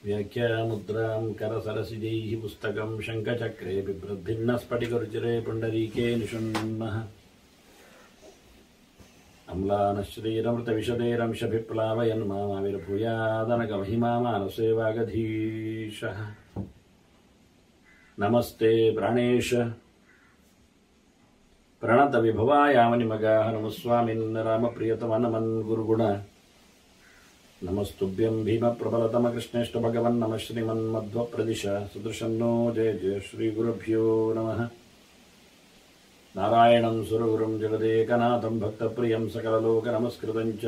ವ್ಯಾಖ್ಯಾಮುದ್ರಾಂ ಕರಸರಸಿಜೈಃ ಪುಸ್ತಕಂ ಶಂಖಚಕ್ರೆ ಬಿಭ್ರದ್ಭಿನ್ನ ಸ್ಫಟಿಕರುಚಿರೆ ಪುಂಡರೀಕೆ ನಿಷುನ್ಮಃ ಅಮ್ಲಾನಶ್ರೀರಮೃತವಿಶದೇರಂಶಭಿಪ್ಲಾವಯನ್ಮಾವಿರ್ಭೂಯಾದನಗಮಹಿಮಾ ಮಾನಸೇ ವಾಗಧೀಶಃ. ನಮಸ್ತೆ ಪ್ರಾಣೇಶ ಪ್ರಣತ ವಿಭವಾಯಾಮನಿಮಗಾಹ ನಮಸ್ವಾಮಿನ್ ರಾಮಪ್ರಿಯತಮ ನಮನ್ ಗುರುಗುಣ ನಮಸ್ತುಭ್ಯಂ ಭೀಮ ಪ್ರಬಲತಮ ಕೃಷ್ಣೇಷ್ಟ ಭಗವನ್ ನಮ ಶ್ರೀಮನ್ಮಧ್ವ ಪ್ರದಿಶ ಸುದೃಶನ್ನೋ ಜಯ ಜಯ ಶ್ರೀ ಗುರುಭ್ಯೋ ನಮಃ. ನಾರಾಯಣಂ ಸುರಗುರುಂ ಜಗದೇಕನಾಥಂ ಭಕ್ತಪ್ರಿಯಂ ಸಕಲಲೋಕ ನಮಸ್ಕೃತಂಚ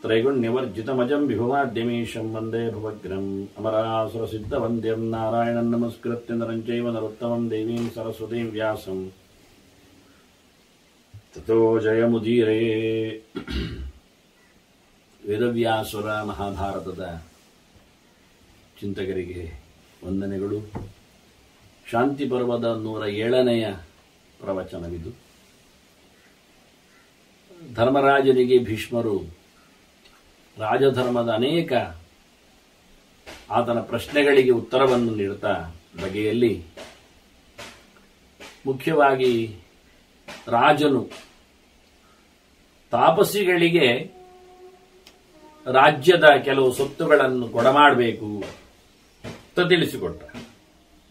ತ್ರೈಗುಣ್ಯವರ್ಜಿತಮಜಂ ವಿಭುಮಾದ್ಯಮೀಶಂ ವಂದೇ ಭವಗ್ರಂ ಅಮರಾಸುರಸಿದ್ಧವಂದ್ಯಂ ನಾರಾಯಣಂ ನಮಸ್ಕೃತ್ಯ ನರಂ ಚೈವ ನರೋತ್ತಮಂ ದೇವೀಂ ಸರಸ್ವತೀಂ ವ್ಯಾಸಂ ತತೋ ಜಯಮುದೀರೇ. ವೇದವ್ಯಾಸುರ ಮಹಾಭಾರತದ ಚಿಂತಕರಿಗೆ ವಂದನೆಗಳು. ಶಾಂತಿ ಪರ್ವದ 107ನೆಯ ಪ್ರವಚನವಿದು. ಧರ್ಮರಾಜನಿಗೆ ಭೀಷ್ಮರು ರಾಜಧರ್ಮದ ಅನೇಕ ಆತನ ಪ್ರಶ್ನೆಗಳಿಗೆ ಉತ್ತರವನ್ನು ನೀಡುತ್ತಾ ಬಗೆಯಲ್ಲಿ ಮುಖ್ಯವಾಗಿ ರಾಜನು ತಾಪಸಿಗಳಿಗೆ ರಾಜ್ಯದ ಕೆಲವು ಸೊತ್ತುಗಳನ್ನು ಕೊಡಮಾಡಬೇಕು ಅಂತ ತಿಳಿಸಿಕೊಟ್ಟ.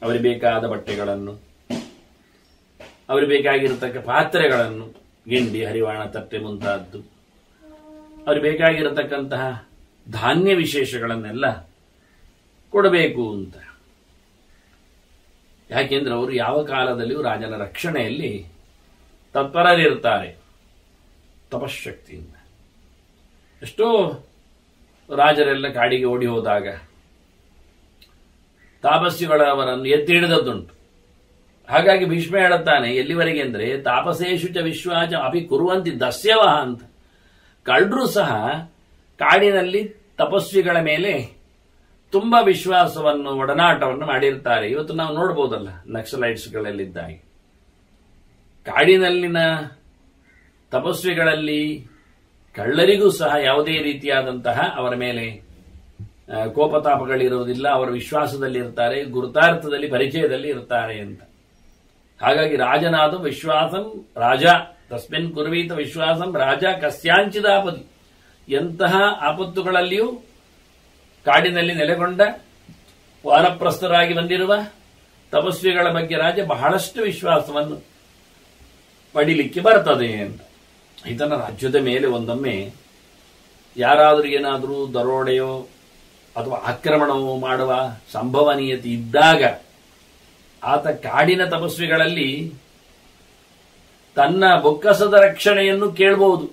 ಅವರಿಗೆ ಬೇಕಾದ ಬಟ್ಟೆಗಳನ್ನು, ಅವರಿಗೆ ಬೇಕಾಗಿರತಕ್ಕ ಪಾತ್ರೆಗಳನ್ನು, ಗಿಂಡಿ, ಹರಿವಾಣ, ತಟ್ಟೆ ಮುಂತಾದ್ದು, ಅವರಿಗೆ ಬೇಕಾಗಿರತಕ್ಕಂತಹ ಧಾನ್ಯ ವಿಶೇಷಗಳನ್ನೆಲ್ಲ ಕೊಡಬೇಕು ಅಂತ. ಯಾಕೆಂದ್ರೆ ಅವರು ಯಾವ ಕಾಲದಲ್ಲಿಯೂ ರಾಜನ ರಕ್ಷಣೆಯಲ್ಲಿ ತತ್ಪರರಿರ್ತಾರೆ ತಪಶಕ್ತಿಯಿಂದ. ಎಷ್ಟೋ ರಾಜರೆಲ್ಲ ಕಾಡಿಗೆ ಓಡಿ ಹೋದಾಗ ತಾಪಸ್ಸಿಗಳವರನ್ನು ಎತ್ತಿ ಹಿಡಿದದ್ದುಂಟು. ಹಾಗಾಗಿ ಭೀಷ್ಮ ಹೇಳುತ್ತಾನೆ, ಎಲ್ಲಿವರೆಗೆ ಅಂದ್ರೆ ತಾಪಸೇಶು ಚ ವಿಶ್ವಾಚ ಅಪಿ ಕುರುವಂತಿ ದಸ್ಯವಹ ಅಂತ. ಕಳ್ಳರು ಸಹ ಕಾಡಿನಲ್ಲಿ ತಪಸ್ವಿಗಳ ಮೇಲೆ ತುಂಬಾ ವಿಶ್ವಾಸವನ್ನು, ಒಡನಾಟವನ್ನು ಮಾಡಿರ್ತಾರೆ. ಇವತ್ತು ನಾವು ನೋಡಬಹುದಲ್ಲ, ನಕ್ಸಲೈಟ್ಸ್ಗಳಲ್ಲಿದ್ದಾಗ ಕಾಡಿನಲ್ಲಿನ ತಪಸ್ವಿಗಳಲ್ಲಿ ಕಳ್ಳರಿಗೂ ಸಹ ಯಾವುದೇ ರೀತಿಯಾದಂತಹ ಅವರ ಮೇಲೆ ಕೋಪತಾಪಗಳಿರುವುದಿಲ್ಲ. ಅವರ ವಿಶ್ವಾಸದಲ್ಲಿ ಇರ್ತಾರೆ, ಗುರುತಾರ್ಥದಲ್ಲಿ, ಪರಿಚಯದಲ್ಲಿ ಇರ್ತಾರೆ ಅಂತ. ಹಾಗಾಗಿ ರಾಜನಾದ ವಿಶ್ವಾಸಂ ರಾಜ ತಸ್ಮಿನ್ ಕುರ್ವೀತ ವಿಶ್ವಾಸಂ ರಾಜ ಕಸ್ಯಾಂಚಿದಾಪದಿ. ಎಂತಹ ಆಪತ್ತುಗಳಲ್ಲಿಯೂ ಕಾಡಿನಲ್ಲಿ ನೆಲೆಗೊಂಡ ವಾನಪ್ರಸ್ಥರಾಗಿ ಬಂದಿರುವ ತಪಸ್ವಿಗಳ ಬಗ್ಗೆ ರಾಜ ಬಹಳಷ್ಟು ವಿಶ್ವಾಸವನ್ನು ಪಡಿಲಿಕ್ಕೆ ಬರ್ತದೆ ಅಂತ. ಇದನ್ನ ರಾಜ್ಯದ ಮೇಲೆ ಒಂದೊಮ್ಮೆ ಯಾರಾದರೂ ಏನಾದರೂ ದರೋಡೆಯೋ ಅಥವಾ ಆಕ್ರಮಣವೋ ಮಾಡುವ ಸಂಭವನೀಯತೆ ಇದ್ದಾಗ ಆತ ಕಾಡಿನ ತಪಸ್ವಿಗಳಲ್ಲಿ ತನ್ನ ಬೊಕ್ಕಸದ ರಕ್ಷಣೆಯನ್ನು ಕೇಳಬಹುದು.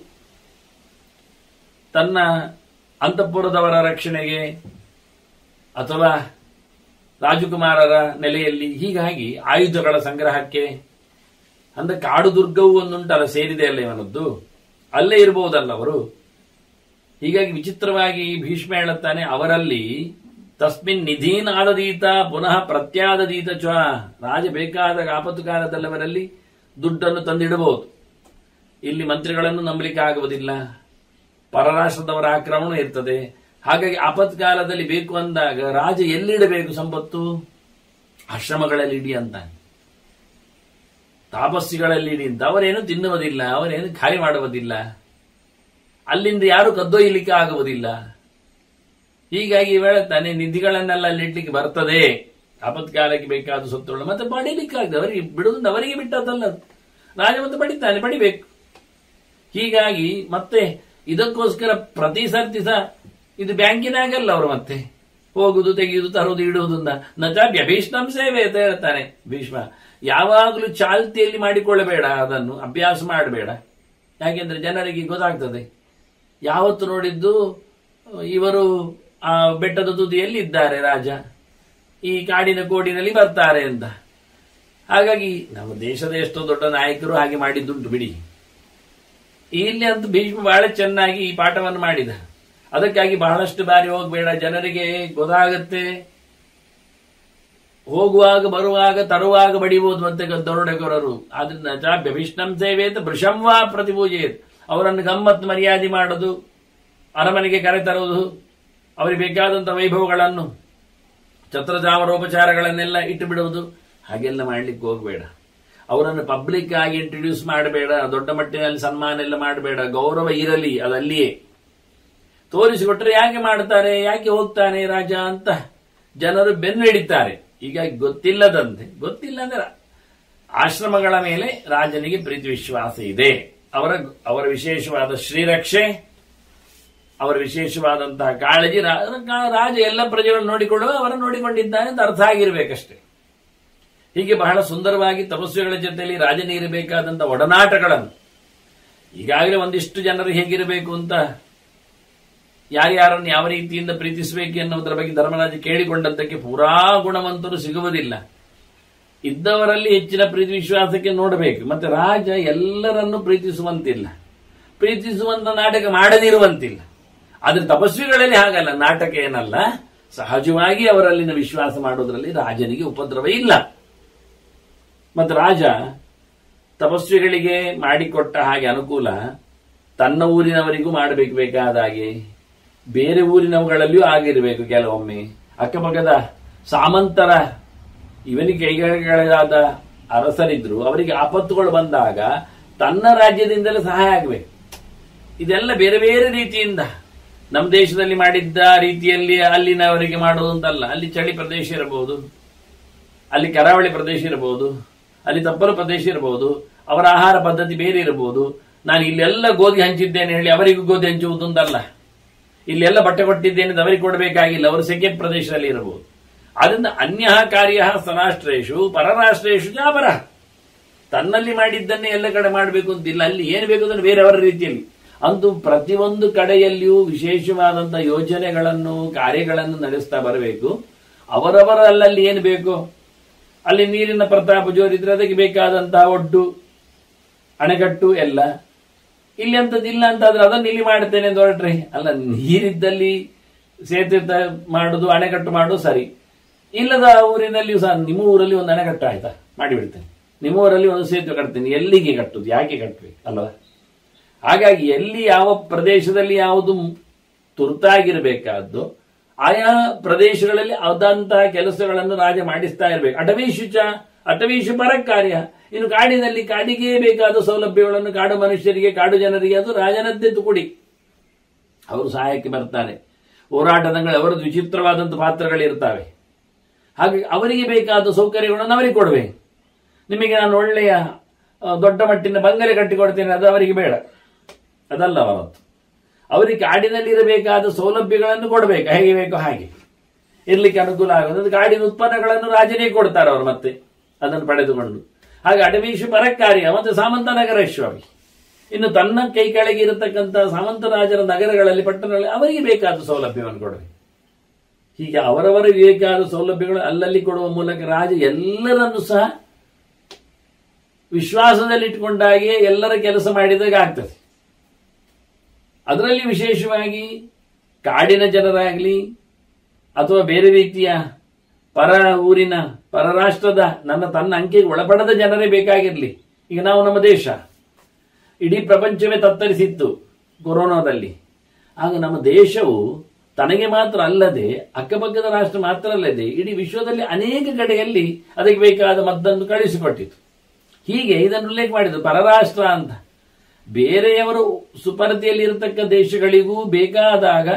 ತನ್ನ ಅಂತಃಪುರದವರ ರಕ್ಷಣೆಗೆ ಅಥವಾ ರಾಜಕುಮಾರರ ನೆಲೆಯಲ್ಲಿ, ಹೀಗಾಗಿ ಆಯುಧಗಳ ಸಂಗ್ರಹಕ್ಕೆ. ಅಂದ್ರೆ ಕಾಡು ದುರ್ಗವು ಒಂದುಂಟಲ್ಲ, ಸೇರಿದೆ ಅಲ್ಲ ಇವನದ್ದು, ಅಲ್ಲೇ ಇರಬಹುದಲ್ಲ ಅವರು. ಹೀಗಾಗಿ ವಿಚಿತ್ರವಾಗಿ ಭೀಷ್ಮ ಹೇಳುತ್ತಾನೆ, ಅವರಲ್ಲಿ ತಸ್ಮಿನ್ ನಿಧೀನ್ ಆದದೀತ ಪುನಃ ಪ್ರತ್ಯಾದದೀತ ಚ. ರಾಜ ಬೇಕಾದ ಆಪತ್ತು ಕಾಲದಲ್ಲಿ ಅವರಲ್ಲಿ ದುಡ್ಡನ್ನು ತಂದಿಡಬಹುದು. ಇಲ್ಲಿ ಮಂತ್ರಿಗಳನ್ನು ನಂಬಲಿಕ್ಕೆ ಆಗುವುದಿಲ್ಲ, ಪರರಾಷ್ಟ್ರದವರ ಆಕ್ರಮಣ ಇರ್ತದೆ. ಹಾಗಾಗಿ ಆಪತ್ಕಾಲದಲ್ಲಿ ಬೇಕು ಅಂದಾಗ ರಾಜ ಎಲ್ಲಿಡಬೇಕು ಸಂಪತ್ತು? ಆಶ್ರಮಗಳಲ್ಲಿ ಇಡಿ ಅಂತಾನೆ, ತಾಪಸ್ಸಿಗಳಲ್ಲಿ ಇಡಿ ಅಂತ. ಅವರೇನು ತಿನ್ನುವುದಿಲ್ಲ, ಅವರೇನು ಖಾಲಿ ಮಾಡುವುದಿಲ್ಲ, ಅಲ್ಲಿಂದ ಯಾರು ಕದ್ದೊಯ್ಯಲಿಕ್ಕೆ ಆಗುವುದಿಲ್ಲ. ಹೀಗಾಗಿ ಹೇಳುತ್ತಾನೆ, ನಿಧಿಗಳನ್ನೆಲ್ಲ ಅಲ್ಲಿಡ್ಲಿಕ್ಕೆ ಬರ್ತದೆ, ಆಪತ್ಕಾಲಕ್ಕೆ ಬೇಕಾದ ಸೊತ್ತುಗಳು ಮತ್ತೆ ಪಡಿಲಿಕ್ಕಾಗ್ತದೆ. ಅವರಿಗೆ ಬಿಡುವುದನ್ನು ಅವರಿಗೆ ಬಿಟ್ಟದ್ದಲ್ಲ, ರಾಜ ಮತ್ತೆ ಪಡಿತಾನೆ, ಪಡಿಬೇಕು. ಹೀಗಾಗಿ ಮತ್ತೆ ಇದಕ್ಕೋಸ್ಕರ ಪ್ರತಿ ಸರ್ತಿ ಸಹ ಇದು ಬ್ಯಾಂಕಿನಾಗಲ್ಲ, ಅವರು ಮತ್ತೆ ಹೋಗುದು, ತೆಗೆಯುವುದು, ತರುವುದು, ಇಡುವುದು ನಚಾಭ್ಯ ಭೀಷ್ಮಂ ಸೇವೆ ಅಂತ ಹೇಳ್ತಾನೆ ಭೀಷ್ಮ. ಯಾವಾಗಲೂ ಚಾಲ್ತಿಯಲ್ಲಿ ಮಾಡಿಕೊಳ್ಳಬೇಡ, ಅದನ್ನು ಅಭ್ಯಾಸ ಮಾಡಬೇಡ. ಯಾಕೆಂದ್ರೆ ಜನರಿಗೆ ಗೊತ್ತಾಗ್ತದೆ, ಯಾವತ್ತು ನೋಡಿದ್ದು ಇವರು ಆ ಬೆಟ್ಟದ ತುದಿಯಲ್ಲಿ ಇದ್ದಾರೆ, ರಾಜ ಈ ಕಾಡಿನ ಕೋಡಿನಲ್ಲಿ ಬರ್ತಾರೆ ಅಂತ. ಹಾಗಾಗಿ ನಮ್ಮ ದೇಶದ ಎಷ್ಟೋ ದೊಡ್ಡ ನಾಯಕರು ಹಾಗೆ ಮಾಡಿದ್ದುಂಟು ಬಿಡಿ. ಇಲ್ಲಿ ಅಂತೂ ಭೀಷ್ಮ ಬಹಳ ಚೆನ್ನಾಗಿ ಈ ಪಾಠವನ್ನು ಮಾಡಿದ. ಅದಕ್ಕಾಗಿ ಬಹಳಷ್ಟು ಬಾರಿ ಹೋಗಬೇಡ, ಜನರಿಗೆ ಗೊತ್ತಾಗತ್ತೆ. ಹೋಗುವಾಗ, ಬರುವಾಗ, ತರುವಾಗ ಬಡಿಬಹುದು ಮತ್ತೆ ದರೋಡೆಕೋರರು. ಆದ್ರಿಂದ ಚಾಭ್ಯ ಭೀಷ್ಣಂ ಸೇವೇತ ಭೃಷಂವಾ ಪ್ರತಿಪೂಜೆಯತ್. ಅವರನ್ನು ಗಮ್ಮತ್ತು ಮರ್ಯಾದೆ ಮಾಡೋದು, ಅರಮನೆಗೆ ಕರೆತರುವುದು, ಅವರಿಗೆ ಬೇಕಾದಂತಹ ವೈಭವಗಳನ್ನು ಛತ್ರಚಾಮರೋಪಚಾರಗಳನ್ನೆಲ್ಲ ಇಟ್ಟು ಬಿಡುವುದು, ಹಾಗೆಲ್ಲ ಮಾಡ್ಲಿಕ್ಕೆ ಹೋಗಬೇಡ. ಅವರನ್ನು ಪಬ್ಲಿಕ್ ಆಗಿ ಇಂಟ್ರೊಡ್ಯೂಸ್ ಮಾಡಬೇಡ, ದೊಡ್ಡ ಮಟ್ಟಿನಲ್ಲಿ ಸನ್ಮಾನ ಎಲ್ಲ ಮಾಡಬೇಡ. ಗೌರವ ಇರಲಿ, ಅದಲ್ಲಿಯೇ ತೋರಿಸಿಕೊಟ್ರೆ ಯಾಕೆ ಮಾಡ್ತಾರೆ, ಯಾಕೆ ಹೋಗ್ತಾನೆ ರಾಜ ಅಂತ ಜನರು ಬೆನ್ನು ಹಿಡಿತಾರೆ. ಹೀಗಾಗಿ ಗೊತ್ತಿಲ್ಲ ಅಂದ್ರೆ ಆಶ್ರಮಗಳ ಮೇಲೆ ರಾಜನಿಗೆ ಪ್ರೀತಿ ವಿಶ್ವಾಸ ಇದೆ. ಅವರ ವಿಶೇಷವಾದ ಶ್ರೀರಕ್ಷೆ, ಅವರ ವಿಶೇಷವಾದಂತಹ ಕಾಳಜಿ, ರಾಜ ಎಲ್ಲ ಪ್ರಜೆಗಳು ನೋಡಿಕೊಳ್ಳುವ ಅವರನ್ನು ನೋಡಿಕೊಂಡಿದ್ದಾನೆ ಅಂತ ಅರ್ಥ ಆಗಿರ್ಬೇಕಷ್ಟೇ. ಹೀಗೆ ಬಹಳ ಸುಂದರವಾಗಿ ತಪಸ್ವಿಗಳ ಜೊತೆಯಲ್ಲಿ ರಾಜನೇ ಇರಬೇಕಾದಂತಹ ಒಡನಾಟಗಳನ್ನು, ಈಗಾಗಲೇ ಒಂದಿಷ್ಟು ಜನರು ಹೇಗಿರಬೇಕು ಅಂತ, ಯಾರ್ಯಾರನ್ನು ಯಾವ ರೀತಿಯಿಂದ ಪ್ರೀತಿಸಬೇಕು ಎನ್ನುವುದರ ಬಗ್ಗೆ ಧರ್ಮರಾಜ ಕೇಳಿಕೊಂಡದ್ದಕ್ಕೆ ಪೂರಾ ಗುಣವಂತರು ಸಿಗುವುದಿಲ್ಲ. ಇದ್ದವರಲ್ಲಿ ಹೆಚ್ಚಿನ ಪ್ರೀತಿ ವಿಶ್ವಾಸಕ್ಕೆ ನೋಡಬೇಕು. ಮತ್ತೆ ರಾಜ ಎಲ್ಲರನ್ನೂ ಪ್ರೀತಿಸುವಂತಿಲ್ಲ, ಪ್ರೀತಿಸುವಂತ ನಾಟಕ ಮಾಡದಿರುವಂತಿಲ್ಲ. ಆದ್ರೆ ತಪಸ್ವಿಗಳಲ್ಲಿ ಹಾಗಲ್ಲ, ನಾಟಕ ಏನಲ್ಲ, ಸಹಜವಾಗಿ ಅವರಲ್ಲಿನ ವಿಶ್ವಾಸ ಮಾಡುವುದರಲ್ಲಿ ರಾಜನಿಗೆ ಉಪದ್ರವ ಇಲ್ಲ. ಮತ್ತು ರಾಜ ತಪಸ್ವಿಗಳಿಗೆ ಮಾಡಿಕೊಟ್ಟ ಹಾಗೆ ಅನುಕೂಲ ತನ್ನ ಊರಿನವರಿಗೂ ಮಾಡಬೇಕು, ಬೇಕಾದ ಹಾಗೆ ಬೇರೆ ಊರಿನವುಗಳಲ್ಲಿಯೂ ಆಗಿರಬೇಕು. ಕೆಲವೊಮ್ಮೆ ಅಕ್ಕಪಕ್ಕದ ಸಾಮಂತರ ಇವನಿಗೆ ಕೈಗಾರಿಕೆಗಳಾದ ಅರಸರಿದ್ರು, ಅವರಿಗೆ ಆಪತ್ತುಗಳು ಬಂದಾಗ ತನ್ನ ರಾಜ್ಯದಿಂದಲೇ ಸಹಾಯ ಆಗಬೇಕು. ಇದೆಲ್ಲ ಬೇರೆ ಬೇರೆ ರೀತಿಯಿಂದ ನಮ್ಮ ದೇಶದಲ್ಲಿ ಮಾಡಿದ್ದ ರೀತಿಯಲ್ಲಿ ಅಲ್ಲಿನವರಿಗೆ ಮಾಡುವುದು ಅಂತಲ್ಲ. ಅಲ್ಲಿ ಚಳಿ ಪ್ರದೇಶ ಇರಬಹುದು, ಅಲ್ಲಿ ಕರಾವಳಿ ಪ್ರದೇಶ ಇರಬಹುದು, ಅಲ್ಲಿ ತಪ್ಪಲು ಪ್ರದೇಶ ಇರಬಹುದು, ಅವರ ಆಹಾರ ಪದ್ಧತಿ ಬೇರೆ ಇರಬಹುದು. ನಾನು ಇಲ್ಲೆಲ್ಲ ಗೋಧಿ ಹಂಚಿದ್ದೇನೆ ಹೇಳಿ ಅವರಿಗೂ ಗೋಧಿ ಹಂಚುವುದು ಅಂತಲ್ಲ, ಇಲ್ಲೆಲ್ಲ ಬಟ್ಟೆ ಕೊಟ್ಟಿದ್ದೇನೆ ಅಂತ ಅವರಿಗೆ ಕೊಡಬೇಕಾಗಿಲ್ಲ, ಅವರು ಸೆಕೆ ಪ್ರದೇಶದಲ್ಲಿ ಇರಬಹುದು. ಅದರಿಂದ ಅನ್ಯ ಕಾರ್ಯ ಸ್ವರಾಷ್ಟ್ರೇಶು ಪರರಾಷ್ಟ್ರೇಶು ಜಾಬರ, ತನ್ನಲ್ಲಿ ಮಾಡಿದ್ದನ್ನೇ ಎಲ್ಲ ಕಡೆ ಮಾಡಬೇಕು ಅಂತಿಲ್ಲ. ಅಲ್ಲಿ ಏನು ಬೇಕು ಅದನ್ನು ಬೇರೆಯವರ ರೀತಿಯಲ್ಲಿ ಅಂತೂ ಪ್ರತಿಯೊಂದು ಕಡೆಯಲ್ಲಿಯೂ ವಿಶೇಷವಾದಂತಹ ಯೋಜನೆಗಳನ್ನು ಕಾರ್ಯಗಳನ್ನು ನಡೆಸ್ತಾ ಬರಬೇಕು. ಅವರವರಲ್ಲಲ್ಲಿ ಏನು ಬೇಕು, ಅಲ್ಲಿ ನೀರಿನ ಪ್ರತಾಪ ಜೋರಿದ್ರೆ ಅದಕ್ಕೆ ಬೇಕಾದಂತಹ ಒಡ್ಡು ಅಣೆಕಟ್ಟು ಎಲ್ಲ, ಇಲ್ಲಿ ಅಂತದಿಲ್ಲ ಅಂತಾದ್ರೆ ಅದನ್ನು ಇಲ್ಲಿ ಮಾಡ್ತೇನೆ ಅಂತ ಹೊರಟ್ರೆ ಅಲ್ಲ. ನೀರಿದ್ದಲ್ಲಿ ಸೇತುವೆ ಮಾಡುದು, ಅಣೆಕಟ್ಟು ಮಾಡುದು ಸರಿ. ಇಲ್ಲದ ಊರಿನಲ್ಲಿಯೂ ಸಹ ನಿಮ್ಮ ಊರಲ್ಲಿ ಒಂದು ಅಣೆಕಟ್ಟು ಆಯ್ತಾ ಮಾಡಿಬಿಡ್ತೇನೆ, ನಿಮ್ಮ ಊರಲ್ಲಿ ಒಂದು ಸೇತುವೆ ಕಟ್ತೇನೆ, ಎಲ್ಲಿಗೆ ಕಟ್ಟುದು, ಯಾಕೆ ಕಟ್ಟಬೇಕು ಅಲ್ವಾ? ಹಾಗಾಗಿ ಎಲ್ಲಿ ಯಾವ ಪ್ರದೇಶದಲ್ಲಿ ಯಾವುದು ತುರ್ತಾಗಿರಬೇಕಾದ್ದು ಆಯಾ ಪ್ರದೇಶಗಳಲ್ಲಿ ಆದಂತಹ ಕೆಲಸಗಳನ್ನು ರಾಜ ಮಾಡಿಸ್ತಾ ಇರಬೇಕು. ಅಟವೀಶು ಪರ ಕಾರ್ಯ. ಇನ್ನು ಕಾಡಿನಲ್ಲಿ ಕಾಡಿಗೆ ಬೇಕಾದ ಸೌಲಭ್ಯಗಳನ್ನು ಕಾಡು ಮನುಷ್ಯರಿಗೆ, ಕಾಡು ಜನರಿಗೆ ಅದು ರಾಜನದ್ದೇ ತುಕುಡಿ, ಅವರು ಸಹಾಯಕ್ಕೆ ಬರ್ತಾರೆ. ಹೋರಾಟದಂಗಳ ಅವರದ್ದು ವಿಚಿತ್ರವಾದಂತಹ ಪಾತ್ರಗಳಿರ್ತವೆ. ಹಾಗೆ ಅವರಿಗೆ ಬೇಕಾದ ಸೌಕರ್ಯಗಳನ್ನು ಅವರಿಗೆ ಕೊಡಬೇಕು. ನಿಮಗೆ ನಾನು ಒಳ್ಳೆಯ ದೊಡ್ಡ ಮಟ್ಟಿನ ಬಂಗಲೆ ಕಟ್ಟಿಕೊಡ್ತೇನೆ, ಅದು ಅವರಿಗೆ ಬೇಡ, ಅದಲ್ಲ ಅವರದ್ದು. ಅವರಿಗೆ ಕಾಡಿನಲ್ಲಿ ಇರಬೇಕಾದ ಸೌಲಭ್ಯಗಳನ್ನು ಕೊಡಬೇಕು, ಹೇಗೆ ಬೇಕೋ ಹಾಗೆ ಇರ್ಲಿಕ್ಕೆ ಅನುಕೂಲ ಆಗುತ್ತದೆ. ಕಾಡಿನ ಉತ್ಪನ್ನಗಳನ್ನು ರಾಜನೇ ಕೊಡ್ತಾರೆ ಅವರು, ಮತ್ತೆ ಅದನ್ನು ಪಡೆದುಕೊಂಡು. ಹಾಗೆ ಅಡವೀಶು ಪರಕಾರ್ಯ ಮತ್ತು ಸಾಮಂತ ನಗರೇಶ್ವರಿ, ಇನ್ನು ತನ್ನ ಕೈ ಕೆಳಗೆ ಇರತಕ್ಕಂತಹ ಸಾಮಂತ ರಾಜರ ನಗರಗಳಲ್ಲಿ, ಪಟ್ಟಣಗಳಲ್ಲಿ ಅವರಿಗೆ ಬೇಕಾದ ಸೌಲಭ್ಯವನ್ನು ಕೊಡಬೇಕು. ಹೀಗೆ ಅವರವರಿಗೆ ಬೇಕಾದ ಸೌಲಭ್ಯಗಳು ಅಲ್ಲಲ್ಲಿ ಕೊಡುವ ಮೂಲಕ ರಾಜ ಎಲ್ಲರನ್ನೂ ಸಹ ವಿಶ್ವಾಸದಲ್ಲಿಟ್ಟುಕೊಂಡಾಗೆ ಎಲ್ಲರ ಕೆಲಸ ಮಾಡಿದಾಗ ಆಗ್ತದೆ. ಅದರಲ್ಲಿ ವಿಶೇಷವಾಗಿ ಕಾಡಿನ ಜನರಾಗಲಿ ಅಥವಾ ಬೇರೆ ರೀತಿಯ ಪರ ಊರಿನ, ಪರ ರಾಷ್ಟ್ರದ, ತನ್ನ ಅಂಕೆಗೆ ಒಳಪಡದ ಜನರೇ ಬೇಕಾಗಿರಲಿ. ಈಗ ನಾವು ನಮ್ಮ ದೇಶ ಇಡೀ ಪ್ರಪಂಚವೇ ತತ್ತರಿಸಿತ್ತು ಕೊರೋನಾದಲ್ಲಿ. ಆಗ ನಮ್ಮ ದೇಶವು ತನಗೆ ಮಾತ್ರ ಅಲ್ಲದೆ ಅಕ್ಕಪಕ್ಕದ ರಾಷ್ಟ್ರ ಮಾತ್ರ ಅಲ್ಲದೆ ಇಡೀ ವಿಶ್ವದಲ್ಲಿ ಅನೇಕ ಕಡೆಯಲ್ಲಿ ಅದಕ್ಕೆ ಬೇಕಾದ ಮದ್ದನ್ನು ಕಳಿಸಿಕೊಟ್ಟಿತು. ಹೀಗೆ ಇದನ್ನು ಉಲ್ಲೇಖ ಮಾಡಿದ್ರು ಪರರಾಷ್ಟ್ರ ಅಂತ. ಬೇರೆಯವರು ಸುಪರತೆಯಲ್ಲಿ ಇರತಕ್ಕ ದೇಶಗಳಿಗೂ ಬೇಕಾದಾಗ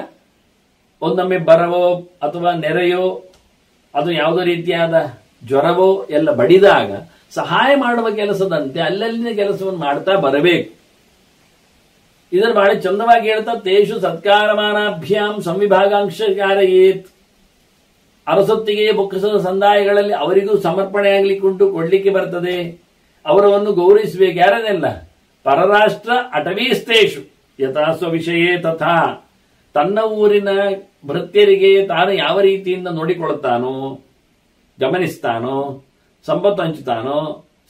ಒಂದೊಮ್ಮೆ ಬರವೋ ಅಥವಾ ನೆರೆಯೋ ಅದು ಯಾವುದೋ ರೀತಿಯಾದ ಜ್ವರವೋ ಎಲ್ಲ ಬಡಿದಾಗ ಸಹಾಯ ಮಾಡುವ ಕೆಲಸದಂತೆ ಅಲ್ಲಲ್ಲಿನ ಕೆಲಸವನ್ನು ಮಾಡ್ತಾ ಬರಬೇಕು. ಇದನ್ನು ಬಹಳ ಚಂದವಾಗಿ ಹೇಳ್ತಾ, ತೇಷು ಸತ್ಕಾರಮಾನಾಭ್ಯಾಂ ಸಂವಿಭಾಗಾಂಶಕಾರಯೇತ್. ಅರಸೊತ್ತಿಗೆ ಬೊಕ್ಕಸದ ಸಂದಾಯಗಳಲ್ಲಿ ಅವರಿಗೂ ಸಮರ್ಪಣೆ ಆಗ್ಲಿಕ್ಕುಂಟು, ಕೊಡ್ಲಿಕ್ಕೆ ಬರ್ತದೆ. ಅವರನ್ನು ಗೌರವಿಸಬೇಕು. ಯಾರನ್ನೆಲ್ಲ? ಪರರಾಷ್ಟ್ರ ಅಟವೀಸ್ತೇಷು ಯಥಾ ಸ್ವವಿಷಯೇ ತಥಾ. ತನ್ನ ಊರಿನ ಭೃತ್ಯರಿಗೆ ತಾನು ಯಾವ ರೀತಿಯಿಂದ ನೋಡಿಕೊಳ್ಳುತ್ತಾನೋ, ಗಮನಿಸ್ತಾನೋ, ಸಂಪತ್ತು ಹಂಚುತ್ತಾನೋ,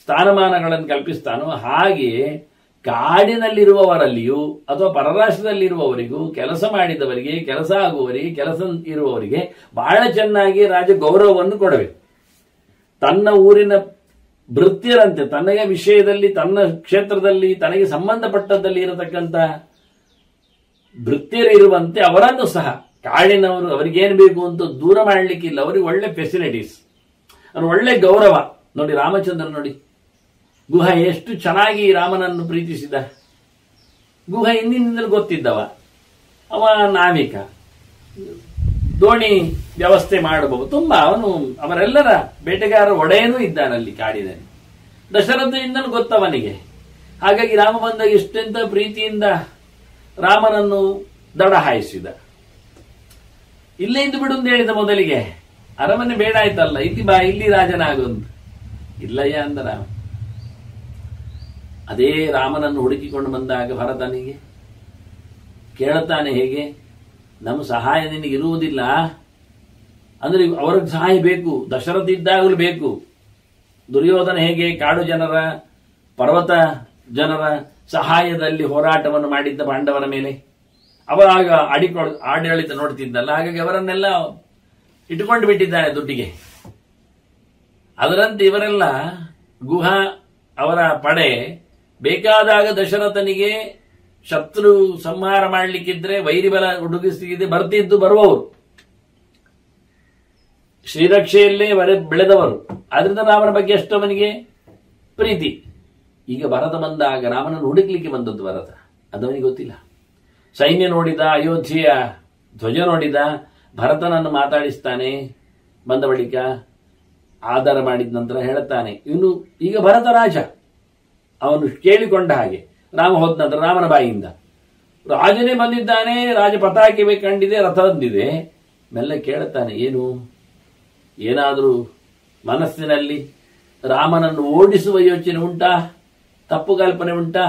ಸ್ಥಾನಮಾನಗಳನ್ನು ಕಲ್ಪಿಸ್ತಾನೋ ಹಾಗೆಯೇ ಕಾಡಿನಲ್ಲಿರುವವರಲ್ಲಿಯೂ ಅಥವಾ ಪರರಾಷ್ಟ್ರದಲ್ಲಿರುವವರಿಗೂ, ಕೆಲಸ ಮಾಡಿದವರಿಗೆ, ಕೆಲಸ ಆಗುವವರಿಗೆ, ಕೆಲಸ ಇರುವವರಿಗೆ ಬಹಳ ಚೆನ್ನಾಗಿ ರಾಜ ಗೌರವವನ್ನು ಕೊಡಬೇಕು. ತನ್ನ ಊರಿನ ಭೃತ್ಯರಂತೆ ತನಗೆ ವಿಷಯದಲ್ಲಿ, ತನ್ನ ಕ್ಷೇತ್ರದಲ್ಲಿ, ತನಗೆ ಸಂಬಂಧಪಟ್ಟದ್ದಲ್ಲಿ ಇರತಕ್ಕಂಥ ಭೃತ್ಯರಿರುವಂತೆ ಅವರನ್ನು ಸಹ ಕಾಡಿನವರು ಅವರಿಗೇನು ಬೇಕು ಅಂತ ದೂರ ಮಾಡಲಿಕ್ಕಿಲ್ಲ. ಅವರಿಗೆ ಒಳ್ಳೆ ಫೆಸಿಲಿಟೀಸ್, ಅವ್ರ ಒಳ್ಳೆ ಗೌರವ. ನೋಡಿ ರಾಮಚಂದ್ರ ನೋಡಿ, ಗುಹ ಎಷ್ಟು ಚೆನ್ನಾಗಿ ರಾಮನನ್ನು ಪ್ರೀತಿಸಿದ. ಗುಹ ಹಿಂದಿನಿಂದಲೂ ಗೊತ್ತಿದ್ದವ, ಅವ ನಾವಿಕ, ದೋಣಿ ವ್ಯವಸ್ಥೆ ಮಾಡಬಹುದು ತುಂಬಾ. ಅವನು ಅವರೆಲ್ಲರ ಬೇಟೆಗಾರ ಒಡೆಯನೂ ಇದ್ದಾನಲ್ಲಿ ಕಾಡಿನಲ್ಲಿ. ದಶರಥನಿಂದಲೂ ಗೊತ್ತವನಿಗೆ. ಹಾಗಾಗಿ ರಾಮ ಬಂದಾಗ ಎಷ್ಟೆಂತ ಪ್ರೀತಿಯಿಂದ ರಾಮನನ್ನು ದಡ ಹಾಯಿಸಿದ. ಇಲ್ಲೇ ಇದ್ದು ಬಿಡು ಅಂತ ಹೇಳಿದ ಮೊದಲಿಗೆ. ಅರಮನೆ ಬೇಡ ಆಯ್ತಲ್ಲ, ಇಲ್ಲಿ ಬಾ, ಇಲ್ಲಿ ರಾಜನಾಗುಂತ. ಇಲ್ಲಯ್ಯ ಅಂದ ರಾಮ. ಅದೇ ರಾಮನನ್ನು ಹುಡುಕಿಕೊಂಡು ಬಂದಾಗ ಭರತನಿಗೆ ಕೇಳುತ್ತಾನೆ, ಹೇಗೆ ನಮ್ಮ ಸಹಾಯ ನಿನಗೆ ಇರುವುದಿಲ್ಲ ಅಂದ್ರೆ ಅವ್ರಿಗೆ ಸಹಾಯ ಬೇಕು, ದಶರಥ ಇದ್ದಾಗಲೂ ಬೇಕು. ದುರ್ಯೋಧನ ಹೇಗೆ ಕಾಡು ಜನರ, ಪರ್ವತ ಜನರ ಸಹಾಯದಲ್ಲಿ ಹೋರಾಟವನ್ನು ಮಾಡಿದ್ದ ಪಾಂಡವರ ಮೇಲೆ, ಅವಾಗ ಆಡಳಿತ ನೋಡ್ತಿದ್ದಲ್ಲ. ಹಾಗಾಗಿ ಅವರನ್ನೆಲ್ಲ ಇಟ್ಟುಕೊಂಡು ಬಿಟ್ಟಿದ್ದಾನೆ ದುಡ್ಡಿಗೆ. ಅದರಂತೆ ಇವರೆಲ್ಲ ಗುಹ ಅವರ ಪಡೆ ಬೇಕಾದಾಗ ದಶರಥನಿಗೆ ಶತ್ರು ಸಂಹಾರ ಮಾಡಲಿಕ್ಕಿದ್ರೆ, ವೈರಿಬಲ ಹುಡುಗಿಸಿದ್ರೆ ಬರ್ತಿದ್ದು ಬರುವವರು, ಶ್ರೀರಕ್ಷೆಯಲ್ಲೇ ಬೆಳೆದವರು. ಆದ್ರಿಂದ ರಾಮನ ಬಗ್ಗೆ ಎಷ್ಟು ಅವನಿಗೆ ಪ್ರೀತಿ. ಈಗ ಭರತ ಬಂದಾಗ ರಾಮನನ್ನು ಹುಡುಕ್ಲಿಕ್ಕೆ ಬಂದದ್ದು ಭರತ, ಅದವನಿಗೆ ಗೊತ್ತಿಲ್ಲ. ಸೈನ್ಯ ನೋಡಿದ, ಅಯೋಧ್ಯೆಯ ಧ್ವಜ ನೋಡಿದ, ಭರತನನ್ನು ಮಾತಾಡಿಸ್ತಾನೆ. ಬಂದ ಬಳಿಕ ಆಧಾರ ಮಾಡಿದ ನಂತರ ಹೇಳುತ್ತಾನೆ, ಇವನು ಈಗ ಭರತ ರಾಜ. ಅವನು ಕೇಳಿಕೊಂಡ ಹಾಗೆ ರಾಮ ಹೋದ ನಂತರ ರಾಮನ ಬಾಯಿಯಿಂದ ರಾಜನೇ ಬಂದಿದ್ದಾನೆ, ರಾಜ ಪತಾಕೆ ಕಂಡಿದೆ, ರಥ ಬಂದಿದೆ. ಮೆಲ್ಲ ಕೇಳುತ್ತಾನೆ, ಏನು ಏನಾದರೂ ಮನಸ್ಸಿನಲ್ಲಿ ರಾಮನನ್ನು ಓಡಿಸುವ ಯೋಚನೆ ಉಂಟಾ, ತಪ್ಪು ಕಲ್ಪನೆ ಉಂಟಾ?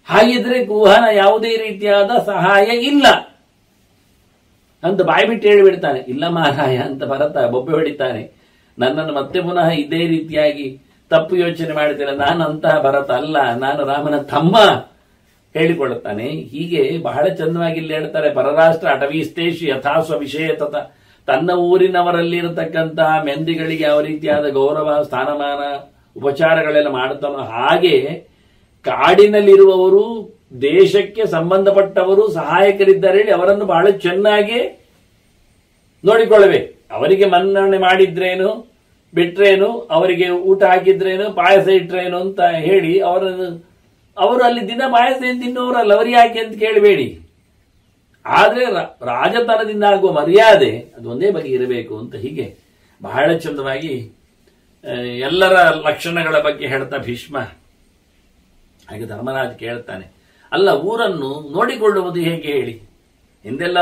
ಹಾಗಿದ್ರೆ ಗುಹನ ಯಾವುದೇ ರೀತಿಯಾದ ಸಹಾಯ ಇಲ್ಲ ಅಂತ ಬಾಯಿ ಬಿಟ್ಟು ಹೇಳಿಬಿಡ್ತಾನೆ. ಇಲ್ಲ ಮಹಾರಾಯ ಅಂತ ಭರತ ಬೊಬ್ಬೆ ಹೊಡಿತಾನೆ. ನನ್ನನ್ನು ಮತ್ತೆ ಪುನಃ ಇದೇ ರೀತಿಯಾಗಿ ತಪ್ಪು ಯೋಚನೆ ಮಾಡ್ತೇನೆ, ನಾನು ಅಂತಹ ಭರತ ಅಲ್ಲ, ನಾನು ರಾಮನ ತಮ್ಮ ಹೇಳಿಕೊಳ್ಳುತ್ತಾನೆ. ಹೀಗೆ ಬಹಳ ಚಂದವಾಗಿ ಇಲ್ಲಿ ಹೇಳ್ತಾರೆ, ಪರರಾಷ್ಟ್ರ ಅಟವೀಸ್ತೇಶು ಯಥಾಸ್ವ ವಿಷಯ ತತ. ತನ್ನ ಊರಿನವರಲ್ಲಿ ಇರತಕ್ಕಂತಹ ಮೆಂದಿಗಳಿಗೆ ಯಾವ ರೀತಿಯಾದ ಗೌರವ, ಸ್ಥಾನಮಾನ, ಉಪಚಾರಗಳೆಲ್ಲ ಮಾಡುತ್ತಾನೋ ಹಾಗೆ ಕಾಡಿನಲ್ಲಿರುವವರು, ದೇಶಕ್ಕೆ ಸಂಬಂಧಪಟ್ಟವರು, ಸಹಾಯಕರಿದ್ದಾರೆ ಹೇಳಿ ಅವರನ್ನು ಬಹಳ ಚೆನ್ನಾಗಿ ನೋಡಿಕೊಳ್ಳಬೇಕು. ಅವರಿಗೆ ಮನ್ನಣೆ ಮಾಡಿದ್ರೇನು, ಬಿಟ್ರೇನು, ಅವರಿಗೆ ಊಟ ಹಾಕಿದ್ರೇನು, ಪಾಯಸ ಇಟ್ರೇನು ಅಂತ ಹೇಳಿ ಅವರು ಅಲ್ಲಿ ದಿನ ಪಾಯಸ ಏನು ತಿನ್ನುವರಲ್ಲ, ಅವರಿಗೆ ಯಾಕೆ ಅಂತ ಕೇಳಬೇಡಿ. ಆದ್ರೆ ರಾಜತನದಿಂದ ಆಗುವ ಮರ್ಯಾದೆ ಅದು ಒಂದೇ ಬಗೆ ಇರಬೇಕು ಅಂತ ಹೀಗೆ ಬಹಳ ಚಂದವಾಗಿ ಎಲ್ಲರ ಲಕ್ಷಣಗಳ ಬಗ್ಗೆ ಹೇಳ್ತಾ ಭೀಷ್ಮ. ಹಾಗೆ ಧರ್ಮರಾಜ್ ಕೇಳ್ತಾನೆ, ಅಲ್ಲ ಊರನ್ನು ನೋಡಿಕೊಳ್ಳುವುದು ಹೇಗೆ ಹೇಳಿ? ಹಿಂದೆಲ್ಲ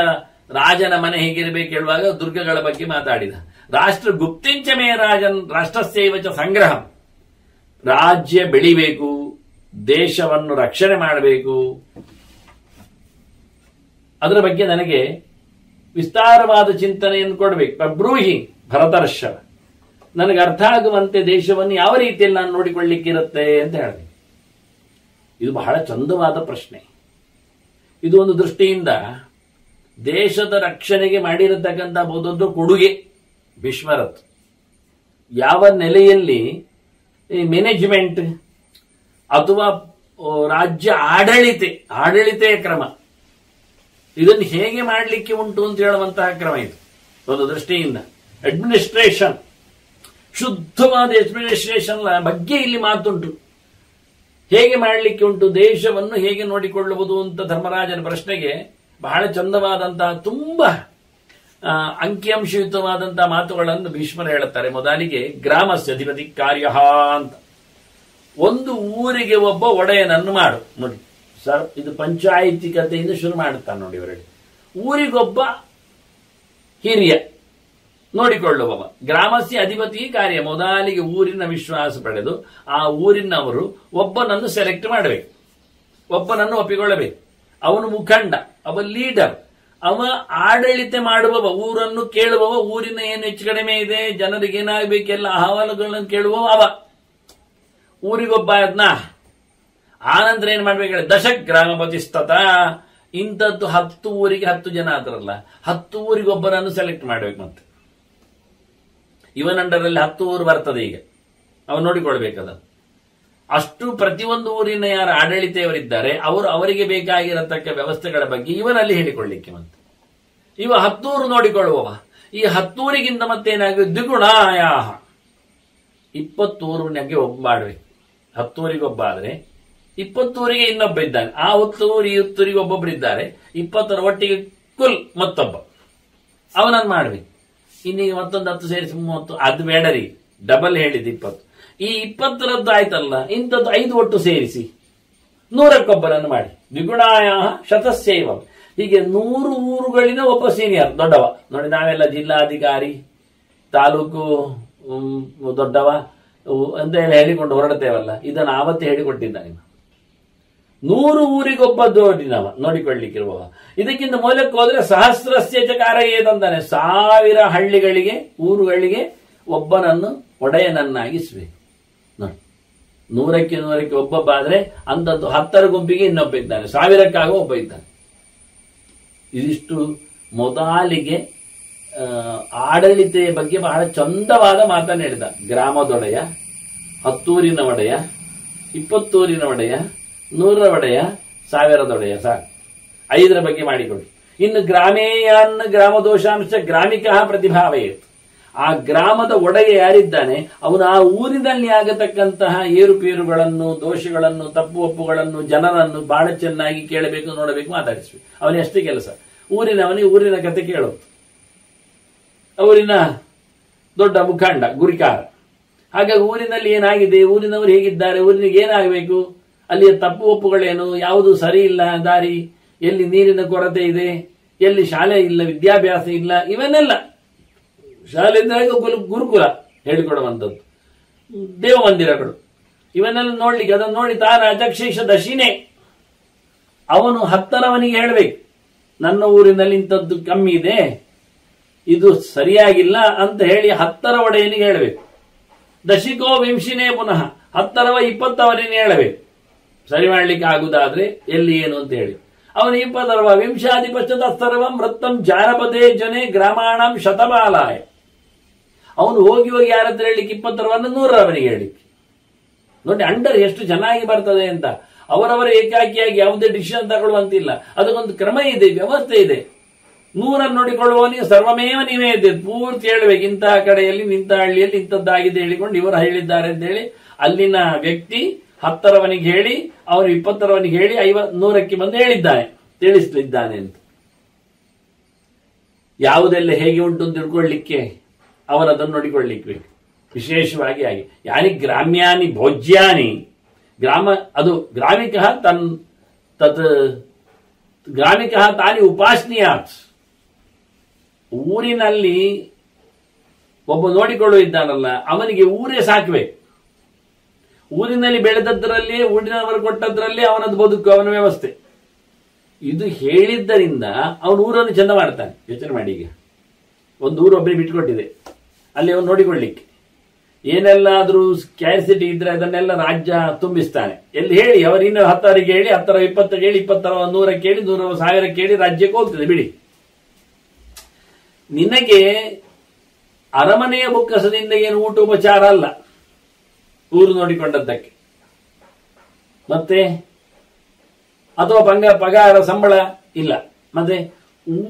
ರಾಜನ ಮನೆ ಹೇಗಿರಬೇಕು ಹೇಳುವಾಗ ದುರ್ಗಗಳ ಬಗ್ಗೆ ಮಾತಾಡಿದ. ರಾಷ್ಟ್ರ ಗುಪ್ತಿಂಚಮೇ ರಾಜನ್ ರಾಷ್ಟ್ರಸ್ಯೈವಚ ಸಂಗ್ರಹಂ. ರಾಜ್ಯ ಬೆಳಿಬೇಕು, ದೇಶವನ್ನು ರಕ್ಷಣೆ ಮಾಡಬೇಕು, ಅದರ ಬಗ್ಗೆ ನನಗೆ ವಿಸ್ತಾರವಾದ ಚಿಂತನೆಯನ್ನು ಕೊಡಬೇಕು. ಪ್ರಬ್ರೂಹಿ ಭರತರ್ಷವ, ನನಗೆ ಅರ್ಥ ಆಗುವಂತೆ ದೇಶವನ್ನು ಯಾವ ರೀತಿಯಲ್ಲಿ ನಾನು ನೋಡಿಕೊಳ್ಳಿಕ್ಕಿರುತ್ತೆ ಅಂತ ಹೇಳಿದೆ. ಇದು ಬಹಳ ಚಂದವಾದ ಪ್ರಶ್ನೆ. ಇದು ಒಂದು ದೃಷ್ಟಿಯಿಂದ ದೇಶದ ರಕ್ಷಣೆಗೆ ಮಾಡಿರತಕ್ಕಂಥ ಬಹುದೊಡ್ಡ ಕೊಡುಗೆ ಭೀಷ್ಮರದ್ದು. ಯಾವ ನೆಲೆಯಲ್ಲಿ ಮ್ಯಾನೇಜ್ಮೆಂಟ್ ಅಥವಾ ರಾಜ್ಯ ಆಡಳಿತೆಯ ಕ್ರಮ ಇದನ್ನು ಹೇಗೆ ಮಾಡಲಿಕ್ಕೆ ಉಂಟು ಅಂತ ಹೇಳುವಂತಹ ಕ್ರಮ ಇದು. ಒಂದು ದೃಷ್ಟಿಯಿಂದ ಅಡ್ಮಿನಿಸ್ಟ್ರೇಷನ್, ಶುದ್ಧವಾದ ಅಡ್ಮಿನಿಸ್ಟ್ರೇಷನ್ ಬಗ್ಗೆ ಇಲ್ಲಿ ಮಾತುಂಟು. ಹೇಗೆ ಮಾಡಲಿಕ್ಕೆ ಉಂಟು, ದೇಶವನ್ನು ಹೇಗೆ ನೋಡಿಕೊಳ್ಳುವುದು ಅಂತ ಧರ್ಮರಾಜನ ಪ್ರಶ್ನೆಗೆ ಬಹಳ ಚಂದವಾದಂತಹ ತುಂಬಾ ಅಂಕಿಅಂಶಯುತವಾದಂತಹ ಮಾತುಗಳನ್ನು ಭೀಷ್ಮರು ಹೇಳುತ್ತಾರೆ. ಮೊದಲಿಗೆ ಗ್ರಾಮಸ್ಯ ಅಧಿಪತಿ ಕಾರ್ಯ ಅಂತ, ಒಂದು ಊರಿಗೆ ಒಬ್ಬ ಒಡೆಯನನ್ನು ಮಾಡು. ನೋಡಿ ಸರ್, ಇದು ಪಂಚಾಯಿತಿಕತೆಯಿಂದ ಶುರು ಮಾಡುತ್ತಾನೆ ನೋಡಿ ಇವರಲ್ಲಿ. ಊರಿಗೊಬ್ಬ ಹಿರಿಯ ನೋಡಿಕೊಳ್ಳುವವ. ಗ್ರಾಮಸ್ಯ ಅಧಿಪತಿ ಕಾರ್ಯ, ಮೊದಲಿಗೆ ಊರಿನ ವಿಶ್ವಾಸ ಪಡೆದು ಆ ಊರಿನವರು ಒಬ್ಬನನ್ನು ಸೆಲೆಕ್ಟ್ ಮಾಡಬೇಕು, ಒಬ್ಬನನ್ನು ಒಪ್ಪಿಕೊಳ್ಳಬೇಕು. ಅವನು ಮುಖಂಡ, ಅವ ಲೀಡರ್, ಅವ ಆಡಳಿತ ಮಾಡುವವ, ಊರನ್ನು ಕೇಳುವವ, ಊರಿನ ಏನು ಹೆಚ್ಚು ಕಡಿಮೆ ಇದೆ, ಜನರಿಗೆ ಏನಾಗಬೇಕೆಲ್ಲ ಅಹವಾಲುಗಳನ್ನು ಕೇಳುವವ ಅವ. ಊರಿಗೊಬ್ಬ ಅದನ್ನ ಆನಂತರ ಏನ್ ಮಾಡ್ಬೇಕು ಹೇಳಿ, ದಶಗ್ರಾಮಪತಿಸ್ತತ. ಇಂಥದ್ದು 10 ಊರಿಗೆ 10 ಜನ ಆದ್ರಲ್ಲ, 10 ಊರಿಗೊಬ್ಬರನ್ನು ಸೆಲೆಕ್ಟ್ ಮಾಡ್ಬೇಕು. ಮತ್ತೆ ಇವನ್ ಅಂಡರಲ್ಲಿ 10 ಊರು ಬರ್ತದೆ. ಈಗ ಅವನು ನೋಡಿಕೊಳ್ಬೇಕದ. ಅಷ್ಟು ಪ್ರತಿಯೊಂದು ಊರಿನ ಯಾರು ಆಡಳಿತೆಯವರಿದ್ದಾರೆ ಅವರು ಅವರಿಗೆ ಬೇಕಾಗಿರತಕ್ಕ ವ್ಯವಸ್ಥೆಗಳ ಬಗ್ಗೆ ಇವನಲ್ಲಿ ಹೇಳಿಕೊಳ್ಳಿಕ್ಕೆ ಮತ್ತೆ ಇವ 10 ಊರು ನೋಡಿಕೊಳ್ಳುವವ. ಈ 10 ಊರಿಗಿಂತ ಮತ್ತೇನಾಗಿ ದ್ವಿಗುಣಾಯಾಹ 20 ಊರಿನಾಗೆ ಒಬ್ಬ ಮಾಡಬೇಕು. 10 ಊರಿಗೆ ಒಬ್ಬ ಆದ್ರೆ 20 ಊರಿಗೆ ಇನ್ನೊಬ್ಬ ಇದ್ದಾನೆ. ಆ 10 ಊರು ಈ 10 ಊರಿಗೆ ಒಬ್ಬೊಬ್ಬರಿದ್ದಾರೆ. 20ರ ಒಟ್ಟಿಗೆ ಕುಲ್ ಮತ್ತೊಬ್ಬ ಅವನನ್ನು ಮಾಡ್ಬೇಕು. ಇನ್ನೀಗ ಮತ್ತೊಂದು 10 ಸೇರಿಸಿ 30, ಅದು ಬೇಡರಿ, ಡಬಲ್ ಹೇಳಿದ್ದು 20. ಈ 20ರದ್ದು ಆಯ್ತಲ್ಲ, ಇಂಥದ್ದು 5 ಒಟ್ಟು ಸೇರಿಸಿ 100ಕ್ಕೊಬ್ಬರನ್ನು ಮಾಡಿ. ದ್ವಿಗುಣಾಯ ಶತಸ್ಯೈವ. ಹೀಗೆ 100 ಊರುಗಳಿನ ಒಬ್ಬ ಸೀನಿಯರ್ ದೊಡ್ಡವ. ನೋಡಿ, ನಾವೆಲ್ಲ ಜಿಲ್ಲಾಧಿಕಾರಿ, ತಾಲೂಕು ದೊಡ್ಡವ ಅಂತ ಹೇಳಿಕೊಂಡು ಹೊರಡ್ತೇವಲ್ಲ, ಇದನ್ನು ಆವತ್ತೇ ಹೇಳಿಕೊಟ್ಟಿದ್ದಾನೆ. 100 ಊರಿಗೊಬ್ಬ ದೊಡ್ಡಿನವ ನೋಡಿಕೊಳ್ಳಿಕ್ಕಿರುವವ. ಇದಕ್ಕಿಂತ ಮೂಲಕ್ಕೆ ಹೋದ್ರೆ ಸಹಸ್ರಸ್ಯ ಚಕಾರ ಏದಂತಾನೆ, 1000 ಹಳ್ಳಿಗಳಿಗೆ ಊರುಗಳಿಗೆ ಒಬ್ಬನನ್ನು ಒಡೆಯನನ್ನಾಗಿಸ್ಬೇಕು. ನೋಡಿ, 100ಕ್ಕೆ 100ಕ್ಕೆ ಒಬ್ಬೊಬ್ಬ ಆದ್ರೆ ಅಂಥದ್ದು 10ರ ಗುಂಪಿಗೆ ಇನ್ನೊಬ್ಬ ಇದ್ದಾನೆ, 1000ಕ್ಕಾಗ ಒಬ್ಬ ಇದ್ದಾನೆ. ಇದಿಷ್ಟು ಮೊದಲಿಗೆ ಆಡಳಿತೆಯ ಬಗ್ಗೆ ಬಹಳ ಚಂದವಾದ ಮಾತನ್ನು ಹೇಳಿದ. ಗ್ರಾಮದೊಡೆಯ, 10 ಊರಿನ ಒಡೆಯ, 20 ಊರಿನ ಒಡೆಯ, 100ರ ಒಡೆಯ, 1000ದ ಒಡೆಯ, ಸಾಕು. 5ರ ಬಗ್ಗೆ ಮಾಡಿಕೊಡಿ. ಇನ್ನು ಗ್ರಾಮೇಯಾನ್ ಗ್ರಾಮ ದೋಷಾಂಶ ಗ್ರಾಮಿಕ ಪ್ರತಿಭಾವಯೇತ್. ಆ ಗ್ರಾಮದ ಒಡೆಯ ಯಾರಿದ್ದಾನೆ ಅವನು ಆ ಊರಿನಲ್ಲಿ ಆಗತಕ್ಕಂತಹ ಏರುಪೇರುಗಳನ್ನು, ದೋಷಗಳನ್ನು, ತಪ್ಪು ಒಪ್ಪುಗಳನ್ನು, ಜನರನ್ನು ಬಹಳ ಚೆನ್ನಾಗಿ ಕೇಳಬೇಕು, ನೋಡಬೇಕು, ಮಾತಾಡಿಸಬೇಕು. ಅವನಷ್ಟೇ ಕೆಲಸ. ಊರಿನವನಿಗೆ ಊರಿನ ಕತೆ ಕೇಳೋದು. ಊರಿನ ದೊಡ್ಡ ಮುಖಂಡ, ಗುರಿಕಾರ. ಹಾಗಾಗಿ ಊರಿನಲ್ಲಿ ಏನಾಗಿದೆ, ಊರಿನವರು ಹೇಗಿದ್ದಾರೆ, ಊರಿನಿಗೆ ಏನಾಗಬೇಕು, ಅಲ್ಲಿಯ ತಪ್ಪು ಒಪ್ಪುಗಳೇನು, ಯಾವುದು ಸರಿ ಇಲ್ಲ ದಾರಿ, ಎಲ್ಲಿ ನೀರಿನ ಕೊರತೆ ಇದೆ, ಎಲ್ಲಿ ಶಾಲೆ ಇಲ್ಲ, ವಿದ್ಯಾಭ್ಯಾಸ ಇಲ್ಲ, ಇವನ್ನೆಲ್ಲ ಶಾಲೆ ಗುರುಕುಲ ಹೇಳಿಕೊಡುವಂಥದ್ದು, ದೇವ ಮಂದಿರಗಳು, ಇವನ್ನೆಲ್ಲ ನೋಡ್ಲಿಕ್ಕೆ, ಅದನ್ನು ನೋಡಿ ತಾನ ಅಜಕ್ಷೇಷ ದಶಿನೇ ಅವನು 10ರವನಿಗೆ ಹೇಳಬೇಕು, ನನ್ನ ಊರಿನಲ್ಲಿ ಇಂಥದ್ದು ಕಮ್ಮಿ ಇದೆ, ಇದು ಸರಿಯಾಗಿಲ್ಲ ಅಂತ ಹೇಳಿ 10ರ ಒಡೆಯನಿಗೆ ಹೇಳಬೇಕು. ದಶಿಕೋ ವಿಂಶಿನೇ ಪುನಃ 10ರವ 20ಅವನಿಗೆ ಹೇಳಬೇಕು, ಸರಿ ಮಾಡ್ಲಿಕ್ಕೆ ಆಗುದಾದ್ರೆ ಎಲ್ಲಿ ಏನು ಅಂತ ಹೇಳಿ. ಅವನು 20ರವ ವಿಂಶಾಧಿಪಶ್ಚಾತ್ತರವಂ ವೃತ್ತಂ ಜಾನಪದೇ ಜನೆ ಗ್ರಾಮಾಣಂ ಶತಮಾಲಾಯ. ಅವನು ಹೋಗಿ ಯಾರ ಹತ್ರ ಹೇಳಲಿಕ್ಕೆ 20ರವನ್ನು 100ರವನಿಗೆ ಹೇಳಲಿಕ್ಕೆ. ನೋಡಿ, ಅಂಡರ್ ಎಷ್ಟು ಚೆನ್ನಾಗಿ ಬರ್ತದೆ ಅಂತ. ಅವರವರ ಏಕಾಕಿಯಾಗಿ ಯಾವುದೇ ಡಿಸಿಷನ್ ತಗೊಳ್ಳುವಂತಿಲ್ಲ, ಅದಕ್ಕೊಂದು ಕ್ರಮ ಇದೆ, ವ್ಯವಸ್ಥೆ ಇದೆ. 100ರನ್ನು ನೋಡಿಕೊಳ್ಳುವವನಿಗೆ ಸರ್ವಮೇವ ನೀವೇ ಇದ್ದೇವೆ, ಪೂರ್ತಿ ಹೇಳಬೇಕು. ಇಂತಹ ಕಡೆಯಲ್ಲಿ ಇಂಥ ಹಳ್ಳಿಯಲ್ಲಿ ಇಂಥದ್ದಾಗಿದೆ ಹೇಳಿಕೊಂಡು ಇವರು ಹೇಳಿದ್ದಾರೆ ಅಂತ ಹೇಳಿ ಅಲ್ಲಿನ ವ್ಯಕ್ತಿ 10ರವನಿಗೆ ಹೇಳಿ, ಅವರು 20ರವನಿಗೆ ಹೇಳಿ 100ಕ್ಕೆ ಬಂದು ಹೇಳಿದ್ದಾನೆ, ತಿಳಿಸಲಿದ್ದಾನೆ ಅಂತ. ಯಾವುದೆಲ್ಲ ಹೇಗೆ ಉಂಟು ಅಂತ ತಿಳ್ಕೊಳ್ಳಿಕ್ಕೆ ಅವರದನ್ನು ನೋಡಿಕೊಳ್ಳಿಕ್ಕೆ ಬೇಕು. ವಿಶೇಷವಾಗಿ ಆಗಿ ಯಾನಿ ಗ್ರಾಮ್ಯಾನಿ ಭೋಜ್ಯಾನಿ, ಗ್ರಾಮ ಅದು ಗ್ರಾಮಿಕ ಗ್ರಾಮಿಕ ತಾನಿ ಉಪಾಸನೀಯಾತ್. ಊರಿನಲ್ಲಿ ಒಬ್ಬ ನೋಡಿಕೊಳ್ಳುತ್ತಿದ್ದಾನಲ್ಲ, ಅವನಿಗೆ ಊರೇ ಸಾಕಬೇಕು. ಊರಿನಲ್ಲಿ ಬೆಳೆದದ್ದರಲ್ಲಿ, ಊರಿನವರು ಕೊಟ್ಟದ್ರಲ್ಲಿ ಅವನದ್ದು ಬದುಕು, ಅವನ ವ್ಯವಸ್ಥೆ. ಇದು ಹೇಳಿದ್ದರಿಂದ ಅವನು ಊರನ್ನು ಚಂದ ಮಾಡ್ತಾನೆ. ಯೋಚನೆ ಮಾಡಿ, ಈಗ ಒಂದು ಊರು ಒಬ್ಬರಿಗೆ ಬಿಟ್ಟುಕೊಟ್ಟಿದೆ, ಅಲ್ಲಿ ಅವನು ನೋಡಿಕೊಳ್ಳಿಕ್ಕೆ ಏನೆಲ್ಲಾದ್ರೂ ಕ್ಯಾಸಿಟಿ ಇದ್ರೆ ಅದನ್ನೆಲ್ಲ ರಾಜ್ಯ ತುಂಬಿಸ್ತಾನೆ. ಎಲ್ಲಿ ಹೇಳಿ, ಅವರು ಇನ್ನು 10ಅವರಿಗೆ ಹೇಳಿ, 10ರ 20ಗೆ ಹೇಳಿ, 20ರ 100ಕ್ಕೆ ಹೇಳಿ, 100ರ 1000ಕ್ಕೆ ಹೇಳಿ ರಾಜ್ಯಕ್ಕೆ ಹೋಗ್ತದೆ. ಬಿಡಿ, ನಿನಗೆ ಅರಮನೆಯ ಬೊಕ್ಕಸದಿಂದ ಏನು ಊಟ ಉಪಚಾರ ಅಲ್ಲ ಊರು ನೋಡಿಕೊಂಡದ್ದಕ್ಕೆ, ಮತ್ತೆ ಅಥವಾ ಪಗಾರ ಸಂಬಳ ಇಲ್ಲ, ಮತ್ತೆ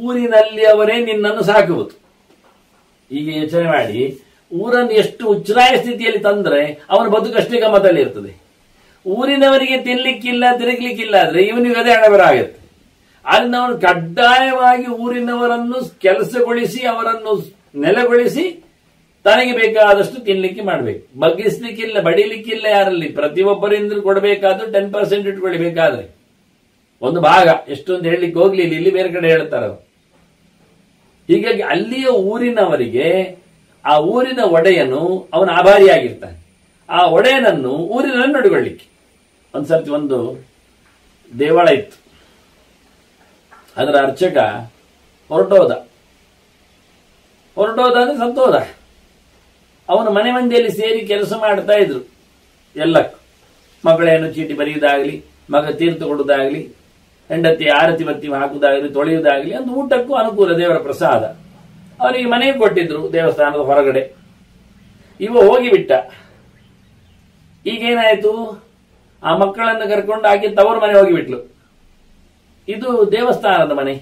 ಊರಿನಲ್ಲಿ ಅವರೇ ನಿನ್ನನ್ನು ಸಾಕುವುದು. ಈಗ ಯೋಚನೆ ಮಾಡಿ, ಊರನ್ನು ಎಷ್ಟು ಉಚ್ಛ್ರಾಯ ಸ್ಥಿತಿಯಲ್ಲಿ ತಂದ್ರೆ ಅವನ ಬದುಕಷ್ಟೇ ಗಮತದಲ್ಲಿ ಇರ್ತದೆ. ಊರಿನವರಿಗೆ ತಿನ್ಲಿಕ್ಕಿಲ್ಲ, ತಿರುಗ್ಲಿಕ್ಕಿಲ್ಲ ಆದ್ರೆ ಇವನಿಗೆ ಅದೇ ಹಣೆ ಬರ ಆಗುತ್ತೆ. ಆದ್ರಿಂದ ಅವನು ಕಡ್ಡಾಯವಾಗಿ ಊರಿನವರನ್ನು ಕೆಲಸಗೊಳಿಸಿ, ಅವರನ್ನು ನೆಲೆಗೊಳಿಸಿ, ತನಗೆ ಬೇಕಾದಷ್ಟು ತಿನ್ಲಿಕ್ಕೆ ಮಾಡಬೇಕು. ಬಗ್ಗಿಸ್ಲಿಕ್ಕಿಲ್ಲ, ಬಡಿಲಿಕ್ಕಿಲ್ಲ ಯಾರಲ್ಲಿ, ಪ್ರತಿಯೊಬ್ಬರಿಂದ ಕೊಡಬೇಕಾದ್ರೂ 10% ಇಟ್ಕೊಳ್ಬೇಕಾದ್ರೆ ಒಂದು ಭಾಗ, ಎಷ್ಟು ಅಂತ ಹೇಳಲಿಕ್ಕೆ ಹೋಗ್ಲಿಲ್ಲ, ಇಲ್ಲಿ ಬೇರೆ ಕಡೆ ಹೇಳ್ತಾರೆ. ಹೀಗಾಗಿ ಅಲ್ಲಿಯ ಊರಿನವರಿಗೆ ಆ ಊರಿನ ಒಡೆಯನು ಅವನ ಆಭಾರಿಯಾಗಿರ್ತಾನೆ. ಆ ಒಡೆಯನನ್ನು ಊರಿನಲ್ಲಿ ನೋಡಿಕೊಳ್ಳಿಕ್ಕೆ ಒಂದ್ಸರ್ತಿ ಒಂದು ದೇವಾಳ ಇತ್ತು, ಅದರ ಅರ್ಚಕ ಹೊರಟೋದ ಅಂದ್ರೆ ಸತ್ತೋದ. ಅವನು ಮನೆ ಮಂದಿಯಲ್ಲಿ ಸೇರಿ ಕೆಲಸ ಮಾಡ್ತಾ ಇದ್ರು. ಎಲ್ಲಕ್ಕೂ ಮಗಳೇನು ಚೀಟಿ ಬರೆಯುವುದಾಗಲಿ, ಮಗ ತೀರ್ಥ ಕೊಡುವುದಾಗಲಿ, ಹೆಂಡತಿ ಆರತಿ ಬತ್ತಿ ಹಾಕುವುದಾಗಲಿ, ತೊಳೆಯುವುದಾಗಲಿ, ಒಂದು ಊಟಕ್ಕೂ ಅನುಕೂಲ, ದೇವರ ಪ್ರಸಾದ. ಅವನಿಗೆ ಮನೆಗೆ ಕೊಟ್ಟಿದ್ರು ದೇವಸ್ಥಾನದ ಹೊರಗಡೆ. ಇವ ಹೋಗಿಬಿಟ್ಟ. ಈಗೇನಾಯ್ತು, ಆ ಮಕ್ಕಳನ್ನು ಕರ್ಕೊಂಡು ಆಕೆ ತವರು ಮನೆ ಹೋಗಿಬಿಟ್ಲು. ಇದು ದೇವಸ್ಥಾನದ ಮನೆ.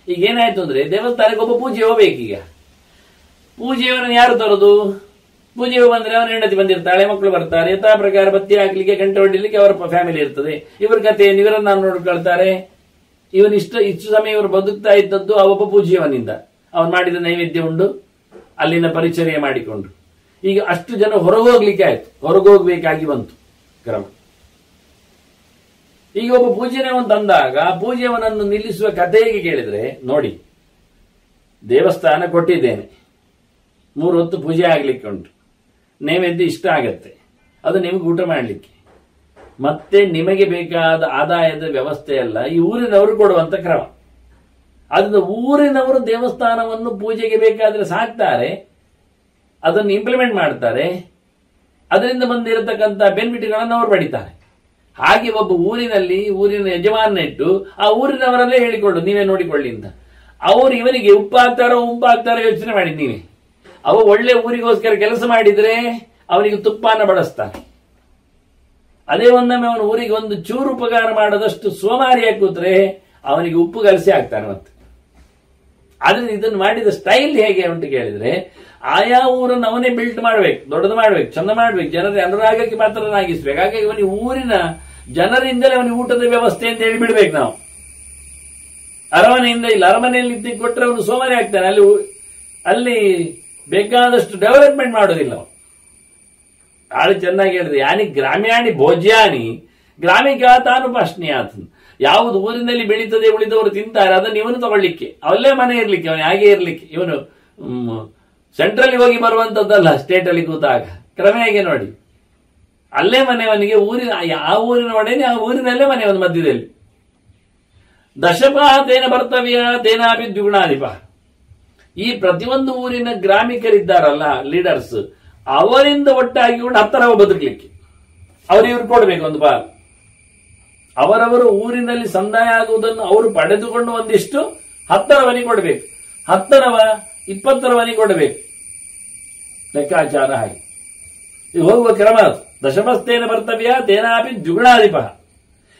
ಈಗ ಏನಾಯ್ತು ಅಂದ್ರೆ ದೇವಸ್ಥಾನಕ್ಕೆ ಒಬ್ಬ ಪೂಜೆ ಹೋಗ್ಬೇಕೀಗ. ಪೂಜೆಯವರನ್ನು ಯಾರು ತರೋದು? ಪೂಜೆಗೆ ಬಂದ್ರೆ ಅವನ ಹೆಂಡತಿ ಬಂದಿರ್ತಾಳೆ, ಮಕ್ಕಳು ಬರ್ತಾರೆ, ಯಥಾ ಪ್ರಕಾರ ಬತ್ತಿ ಹಾಕ್ಲಿಕ್ಕೆ, ಗಂಟೆ ಹೊಡಿಲಿಕ್ಕೆ ಅವರ ಫ್ಯಾಮಿಲಿ ಇರ್ತದೆ. ಇವ್ರ ಕತೆ ಇವರನ್ನ ನೋಡ್ಕೊಳ್ತಾರೆ. ಇಷ್ಟು ಸಮಯ ಇವರು ಬದುಕ್ತಾ ಇದ್ದದ್ದು ಆ ಒಬ್ಬ ಪೂಜೆಯವನಿಂದ. ಅವನು ಮಾಡಿದ ನೈವೇದ್ಯ ಉಂಡು, ಅಲ್ಲಿನ ಪರಿಚರ್ಯ ಮಾಡಿಕೊಂಡು. ಈಗ ಅಷ್ಟು ಜನ ಹೊರಗೋಗ್ಲಿಕ್ಕೆ ಆಯ್ತು, ಹೊರಗೋಗ್ಬೇಕಾಗಿ ಬಂತು ಕ್ರಮ. ಈಗ ಒಬ್ಬ ಪೂಜೆಯವನು ತಂದಾಗ ಪೂಜೆಯವನನ್ನು ನಿಲ್ಲಿಸುವ ಕಥೆ ಹೇಗೆ ಕೇಳಿದ್ರೆ, ನೋಡಿ, ದೇವಸ್ಥಾನ ಕೊಟ್ಟಿದ್ದೇನೆ, 3 ಹೊತ್ತು ಪೂಜೆ ಆಗ್ಲಿಕ್ಕೆ ಉಂಟು, ನೈವೇದ್ಯ ಇಷ್ಟ ಆಗತ್ತೆ, ಅದು ನಿಮಗೆ ಊಟ ಮಾಡಲಿಕ್ಕೆ, ಮತ್ತೆ ನಿಮಗೆ ಬೇಕಾದ ಆದಾಯದ ವ್ಯವಸ್ಥೆ ಅಲ್ಲ ಈ ಊರಿನವರು ಕೊಡುವಂತ ಕ್ರಮ. ಅದರಿಂದ ಊರಿನವರು ದೇವಸ್ಥಾನವನ್ನು ಪೂಜೆಗೆ ಬೇಕಾದ್ರೆ ಸಾಕ್ತಾರೆ, ಅದನ್ನು ಇಂಪ್ಲಿಮೆಂಟ್ ಮಾಡ್ತಾರೆ, ಅದರಿಂದ ಬಂದಿರತಕ್ಕಂಥ ಬೆನಿಫಿಟ್ಗಳನ್ನು ಅವರು ಪಡಿತಾರೆ. ಹಾಗೆ ಒಬ್ಬ ಊರಿನ ಯಜಮಾನ ಇಟ್ಟು ಆ ಊರಿನವರಲ್ಲೇ ಹೇಳಿಕೊಂಡು ನೀವೇ ನೋಡಿಕೊಳ್ಳಿ ಅಂತ. ಅವರು ಇವನಿಗೆ ಉಪ್ಪಾಗ್ತಾರೋ ಯೋಚನೆ ಮಾಡಿ ನೀವೇ. ಅವ ಒಳ್ಳೆ ಊರಿಗೋಸ್ಕರ ಕೆಲಸ ಮಾಡಿದ್ರೆ ಅವನಿಗೆ ತುಪ್ಪನ ಬಳಸ್ತಾನೆ. ಅದೇ ಒಂದೊಮ್ಮೆ ಅವನು ಊರಿಗೆ ಒಂದು ಚೂರು ಉಪಕಾರ ಮಾಡದಷ್ಟು ಸೋಮಾರಿಯಾಗಿ ಕೂತ್ರೆ ಅವನಿಗೆ ಉಪ್ಪು ಗಲಸೆ ಆಗ್ತಾನೆ ಮತ್ತೆ. ಆದ್ರೆ ಇದನ್ನು ಮಾಡಿದ ಸ್ಟೈಲ್ ಹೇಗೆ ಉಂಟು ಕೇಳಿದ್ರೆ, ಆಯಾ ಊರನ್ನು ಅವನೇ ಬಿಲ್ಟ್ ಮಾಡ್ಬೇಕು, ದೊಡ್ಡದು ಮಾಡ್ಬೇಕು, ಚಂದ ಮಾಡ್ಬೇಕು, ಜನರ ಅನುರಾಗಕ್ಕೆ ಪಾತ್ರನಾಗಿಸ್ಬೇಕು. ಹಾಗಾಗಿ ಅವನಿಗೆ ಊರಿನ ಜನರಿಂದಲೇ ಅವನಿಗೆ ಊಟದ ವ್ಯವಸ್ಥೆ ಅಂತ ಹೇಳಿ ಬಿಡ್ಬೇಕು ನಾವು. ಅರಮನೆಯಿಂದ ಇಲ್ಲ, ಅರಮನೆಯಲ್ಲಿ ಕೊಟ್ಟರೆ ಅವನು ಸೋಮಾರಿ ಆಗ್ತಾನೆ. ಅಲ್ಲಿ ಬೇಕಾದಷ್ಟು ಡೆವಲಪ್ಮೆಂಟ್ ಮಾಡೋದಿಲ್ಲ ಅವನು. ಆಳು ಚೆನ್ನಾಗಿ ಹೇಳಿದ್ರೆ, ಯಾನಿ ಗ್ರಾಮ್ಯಾಣಿ ಭೋಜ್ಯಾನಿ ಗ್ರಾಮಿಕ ತಾನು ಪಶ್ನಿಯಾತ. ಯಾವುದು ಊರಿನಲ್ಲಿ ಬೆಳೀತದೆ, ಉಳಿದವರು ತಿಂತಾರೆ, ಅದನ್ನು ಇವನು ತಗೊಳ್ಳಿಕ್ಕೆ, ಅವಲ್ಲೇ ಮನೆ ಇರ್ಲಿಕ್ಕೆ, ಅವನು ಹಾಗೆ ಇರ್ಲಿಕ್ಕೆ. ಇವನು ಸೆಂಟ್ರಲ್ಲಿ ಹೋಗಿ ಬರುವಂತದ್ದಲ್ಲ, ಸ್ಟೇಟ್ ಅಲ್ಲಿ ಕೂತಾಗ ಕ್ರಮ ಹೇಗೆ ನೋಡಿ, ಅಲ್ಲೇ ಮನೆಯವನಿಗೆ ಆ ಊರಿನ ಒಡೆನೆ ಆ ಊರಿನಲ್ಲೇ ಮನೆ ಒಂದು ಮಧ್ಯದಲ್ಲಿ. ದಶಪಃ ತೇನ ಭರ್ತವ್ಯ ತೇನಾಪಿ ದ್ವಿಗುಣಾಧಿಪ. ಈ ಪ್ರತಿಯೊಂದು ಊರಿನ ಗ್ರಾಮಿಕರಿದ್ದಾರಲ್ಲ, ಲೀಡರ್ಸ್, ಅವರಿಂದ ಒಟ್ಟಾಗಿ ಕೂಡ 10 ಬದುಕಲಿಕ್ಕೆ ಇವ್ರು ಕೊಡ್ಬೇಕು ಒಂದು ಪಾಲ್. ಅವರವರು ಊರಿನಲ್ಲಿ ಸಂದಾಯ ಆಗುವುದನ್ನು ಅವರು ಪಡೆದುಕೊಂಡು ಒಂದಿಷ್ಟು 10ರವನಿಗೆ ಕೊಡಬೇಕು, 10ರವ 20ರವನಿಗೆ ಕೊಡಬೇಕು. ಲೆಕ್ಕಾಚಾರ ಹಾಗೆ ಇದು ಹೋಗುವ ಕ್ರಮ. ದಶಮಸ್ತೇನ ಭರ್ತವ್ಯ ತೇನಾಪಿ ದ್ವಿಗುಣಾಧಿಪ.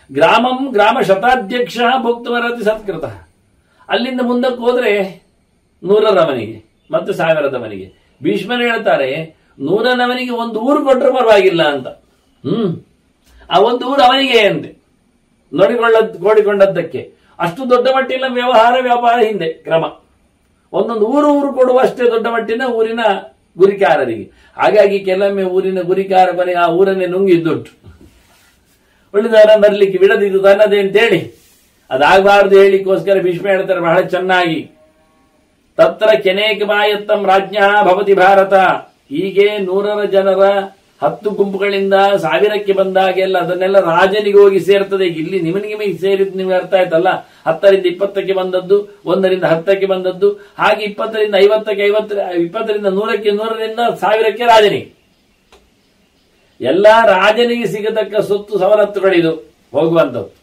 ಗ್ರಾಮಂ ಗ್ರಾಮ ಶತಾಧ್ಯಕ್ಷ ಭೋಕ್ತುಮರತಿ ಸತ್ಕೃತ. ಅಲ್ಲಿಂದ ಮುಂದಕ್ಕೆ ಹೋದ್ರೆ 100ರವನಿಗೆ ಮತ್ತೆ 1000ರವನಿಗೆ. ಭೀಷ್ಮರು ಹೇಳ್ತಾರೆ, 100ರವನಿಗೆ ಒಂದು ಊರು ಕೊಟ್ಟರು ಪರವಾಗಿಲ್ಲ ಅಂತ. ಆ ಒಂದು ಊರು ಅವನಿಗೆ ಅಂತೆ ನೋಡಿಕೊಂಡದ್ದಕ್ಕೆ. ಅಷ್ಟು ದೊಡ್ಡ ಮಟ್ಟಿನ ವ್ಯಾಪಾರ ಹಿಂದೆ ಕ್ರಮ. ಒಂದೊಂದು ಊರು ಕೊಡುವಷ್ಟೇ ದೊಡ್ಡ ಮಟ್ಟಿನ ಊರಿನ ಗುರಿಕಾರರಿಗೆ. ಹಾಗಾಗಿ ಕೆಲವೊಮ್ಮೆ ಊರಿನ ಗುರಿಕಾರ ಕೊನೆಗೆ ಆ ಊರನ್ನೇ ನುಂಗಿದ್ದುಂಟು. ಉಳಿದವರ ಬರ್ಲಿಕ್ಕೆ ಬಿಡದಿದ್ದು ತನ್ನದೇ ಅಂತೇಳಿ ಅದಾಗಬಾರದು ಹೇಳಿಕೋಸ್ಕರ ಭೀಷ್ಮ ಹೇಳ್ತಾರೆ ಬಹಳ ಚೆನ್ನಾಗಿ, ತತ್ರ ಕೆನೇಕ ಬಾಯತ್ತಂ ರಾಜ್ಞ ಭವತಿ ಭಾರತ. ಹೀಗೆ 100 ಜನರ 10 ಗುಂಪುಗಳಿಂದ 1000ಕ್ಕೆ ಬಂದಾಗೆಲ್ಲ ಅದನ್ನೆಲ್ಲ ರಾಜನಿಗೆ ಹೋಗಿ ಸೇರ್ತದೆ. ಇಲ್ಲಿ ನಿಮಗೆ ಸೇರಿದ್ದು ನಿಮ್ಗೆ ಅರ್ಥ ಆಯ್ತಲ್ಲ. 10ರಿಂದ 20ಕ್ಕೆ ಬಂದದ್ದು, 1ರಿಂದ 10ಕ್ಕೆ ಬಂದದ್ದು, ಹಾಗೆ 20ರಿಂದ 50ಕ್ಕೆ, 20ರಿಂದ 100ಕ್ಕೆ, 100ರಿಂದ 1000ಕ್ಕೆ ರಾಜನಿಗೆ. ಎಲ್ಲ ರಾಜನಿಗೆ ಸಿಗತಕ್ಕ ಸೊತ್ತು ಸವಲತ್ತುಗಳಿದು ಹೋಗುವಂಥದ್ದು.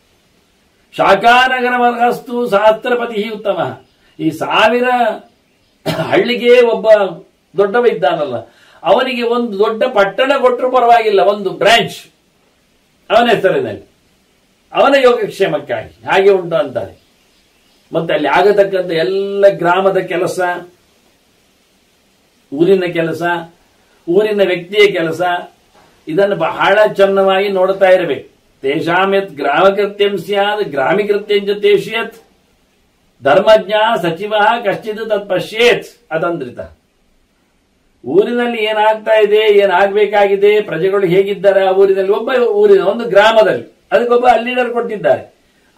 ಶಾಖಾನಗರ ವರ್ಗಸ್ತು ಸಹಸ್ರಪತಿ ಉತ್ತಮ. ಈ 1000 ಹಳ್ಳಿಗೆ ಒಬ್ಬ ದೊಡ್ಡವ ಇದ್ದಾನಲ್ಲ, ಅವನಿಗೆ ಒಂದು ದೊಡ್ಡ ಪಟ್ಟಣ ಕೊಟ್ಟರು ಪರವಾಗಿಲ್ಲ, ಒಂದು ಬ್ರಾಂಚ್ ಅವನ ಹೆಸರಿನಲ್ಲಿ, ಅವನ ಯೋಗಕ್ಷೇಮಕ್ಕಾಗಿ ಹಾಗೆ ಉಂಟು ಅಂತಾರೆ. ಮತ್ತೆ ಅಲ್ಲಿ ಆಗತಕ್ಕಂಥ ಎಲ್ಲ ಗ್ರಾಮದ ಕೆಲಸ, ಊರಿನ ಕೆಲಸ, ಊರಿನ ವ್ಯಕ್ತಿಯ ಕೆಲಸ, ಇದನ್ನು ಬಹಳ ಚೆನ್ನಾಗಿ ನೋಡ್ತಾ ಇರಬೇಕು. ತೇಷಾಂ ಯತ್ ಗ್ರಾಮಕೃತ್ಯಂ ಸ್ಯಾದ್ ಗ್ರಾಮಿಕೃತ್ಯಂ ಚ ತೇಷ್ಯತ್ ಧರ್ಮಜ್ಞ ಸಚಿವ ಕಶ್ಚಿತ್ ತತ್ ಪಶ್ಯೇತ್ ಅತಂತ್ರಿತ. ಊರಿನಲ್ಲಿ ಏನಾಗ್ತಾ ಇದೆ, ಏನಾಗಬೇಕಾಗಿದೆ, ಪ್ರಜೆಗಳು ಹೇಗಿದ್ದಾರೆ ಆ ಊರಿನಲ್ಲಿ, ಒಂದು ಗ್ರಾಮದಲ್ಲಿ ಅದಕ್ಕೊಬ್ಬ ಲೀಡರ್ ಕೊಟ್ಟಿದ್ದಾರೆ.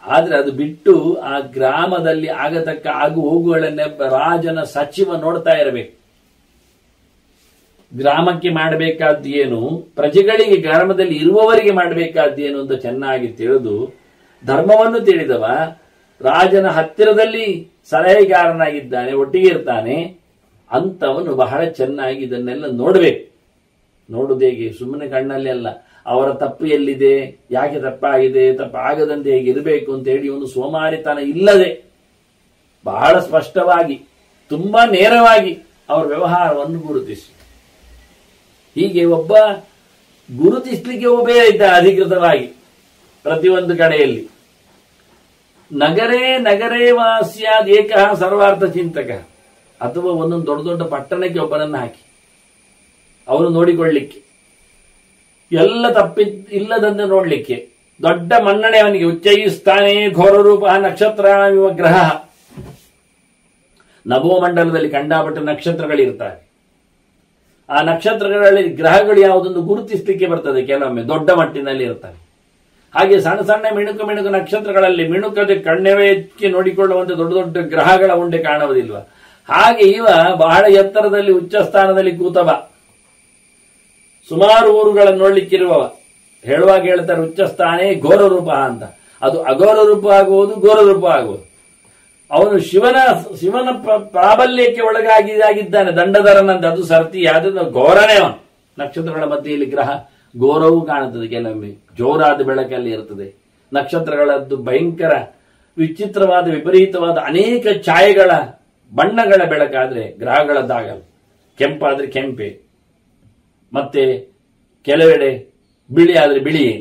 ಆದ್ರೆ ಅದು ಬಿಟ್ಟು ಆ ಗ್ರಾಮದಲ್ಲಿ ಆಗತಕ್ಕ ಆಗು ಹೋಗುಗಳನ್ನೇ ರಾಜನ ಸಚಿವ ನೋಡ್ತಾ ಇರಬೇಕು. ಗ್ರಾಮಕ್ಕೆ ಮಾಡಬೇಕಾದ್ದು ಏನು, ಪ್ರಜೆಗಳಿಗೆ ಗ್ರಾಮದಲ್ಲಿ ಇರುವವರಿಗೆ ಮಾಡಬೇಕಾದ್ದೇನು ಅಂತ ಚೆನ್ನಾಗಿ ತಿಳಿದು ಧರ್ಮವನ್ನು ತಿಳಿದವ ರಾಜನ ಹತ್ತಿರದಲ್ಲಿ ಸಲಹೆಗಾರನಾಗಿದ್ದಾನೆ, ಒಟ್ಟಿಗೆ ಇರ್ತಾನೆ ಅಂತವನು ಬಹಳ ಚೆನ್ನಾಗಿ ಇದನ್ನೆಲ್ಲ ನೋಡಬೇಕು. ನೋಡುವುದು ಹೇಗೆ, ಸುಮ್ಮನೆ ಕಣ್ಣಲ್ಲಿ ಅಲ್ಲ, ಅವರ ತಪ್ಪು ಎಲ್ಲಿದೆ, ಯಾಕೆ ತಪ್ಪಾಗಿದೆ, ತಪ್ಪಾಗದಂತೆ ಹೇಗೆ ಇರಬೇಕು ಅಂತ ಹೇಳಿ ಒಂದು ಸೋಮಾರಿತನ ಇಲ್ಲದೆ ಬಹಳ ಸ್ಪಷ್ಟವಾಗಿ ತುಂಬಾ ನೇರವಾಗಿ ಅವರ ವ್ಯವಹಾರವನ್ನು ಗುರುತಿಸಿ. ಹೀಗೆ ಒಬ್ಬ ಗುರುತಿಸ್ಲಿಕ್ಕೆ ಒಬ್ಬೇ ಇದ್ದಾರೆ ಅಧಿಕೃತವಾಗಿ ಪ್ರತಿಯೊಂದು ಕಡೆಯಲ್ಲಿ. ನಗರೇ ನಗರೇ ವಾಸ್ಯಾದ್ ಏಕಃ ಸರ್ವಾರ್ಥ ಚಿಂತಕ, ಅಥವಾ ಒಂದೊಂದು ದೊಡ್ಡ ದೊಡ್ಡ ಪಟ್ಟಣಕ್ಕೆ ಒಬ್ಬನನ್ನು ಹಾಕಿ ಅವನು ನೋಡಿಕೊಳ್ಳಿಕ್ಕೆ, ಎಲ್ಲ ಇಲ್ಲದಂತೆ ನೋಡ್ಲಿಕ್ಕೆ, ದೊಡ್ಡ ಮನ್ನಣೆ ಅವನಿಗೆ. ಉಚ್ಚಯಿಸ್ತಾನೆ ಘೋರ ರೂಪ ನಕ್ಷತ್ರ ಗ್ರಹ. ನಭೋಮಂಡಲದಲ್ಲಿ ಕಂಡಾಪಟ್ಟ ನಕ್ಷತ್ರಗಳಿರ್ತಾರೆ. ಆ ನಕ್ಷತ್ರಗಳಲ್ಲಿ ಗ್ರಹಗಳು ಯಾವುದೊಂದು ಗುರುತಿಸಲಿಕ್ಕೆ ಬರ್ತದೆ, ಕೆಲವೊಮ್ಮೆ ದೊಡ್ಡ ಮಟ್ಟಿನಲ್ಲಿ ಇರ್ತಾರೆ. ಹಾಗೆ ಸಣ್ಣ ಸಣ್ಣ ಮಿಣುಕು ನಕ್ಷತ್ರಗಳಲ್ಲಿ ಮಿಣುಕದೆ ಕಣ್ಣೆವೆಚ್ಚಿ ನೋಡಿಕೊಳ್ಳುವಂತೆ ದೊಡ್ಡ ದೊಡ್ಡ ಗ್ರಹಗಳ ಉಂಡೆ ಕಾಣುವುದಿಲ್ವ? ಹಾಗೆ ಇವ ಬಹಳ ಎತ್ತರದಲ್ಲಿ ಉಚ್ಚ ಸ್ಥಾನದಲ್ಲಿ ಕೂತವ, ಸುಮಾರು ಊರುಗಳನ್ನು ನೋಡ್ಲಿಕ್ಕಿರುವವ. ಹೇಳುವಾಗ ಹೇಳ್ತಾರೆ ಉಚ್ಚ ಸ್ಥಾನೇ ಘೋರ ರೂಪ ಅಂತ. ಅದು ಅಘೋರ ರೂಪ ಆಗುವುದು, ಘೋರ ರೂಪ ಆಗುವುದು. ಅವನು ಶಿವನ ಪ್ರಾಬಲ್ಯಕ್ಕೆ ಒಳಗಾಗಿದ್ದಾನೆ, ದಂಡಧರನಂತೆ. ಅದು ಸರ್ತಿ ಅದನ್ನು ಘೋರನೇ ಅವನು. ನಕ್ಷತ್ರಗಳ ಮಧ್ಯೆಯಲ್ಲಿ ಗ್ರಹ ಘೋರವೂ ಕಾಣುತ್ತದೆ, ಕೆಲವೊಮ್ಮೆ ಜೋರಾದ ಬೆಳಕಲ್ಲಿ ಇರ್ತದೆ. ನಕ್ಷತ್ರಗಳದ್ದು ಭಯಂಕರ ವಿಚಿತ್ರವಾದ ವಿಪರೀತವಾದ ಅನೇಕ ಛಾಯೆಗಳ ಬಣ್ಣಗಳ ಬೆಳಕಾದ್ರೆ ಗ್ರಹಗಳದ್ದಾಗಲ್ಲ. ಕೆಂಪಾದ್ರೆ ಕೆಂಪೆ, ಮತ್ತೆ ಕೆಲವೆಡೆ ಬಿಳಿ ಆದ್ರೆ ಬಿಳಿಯೇ,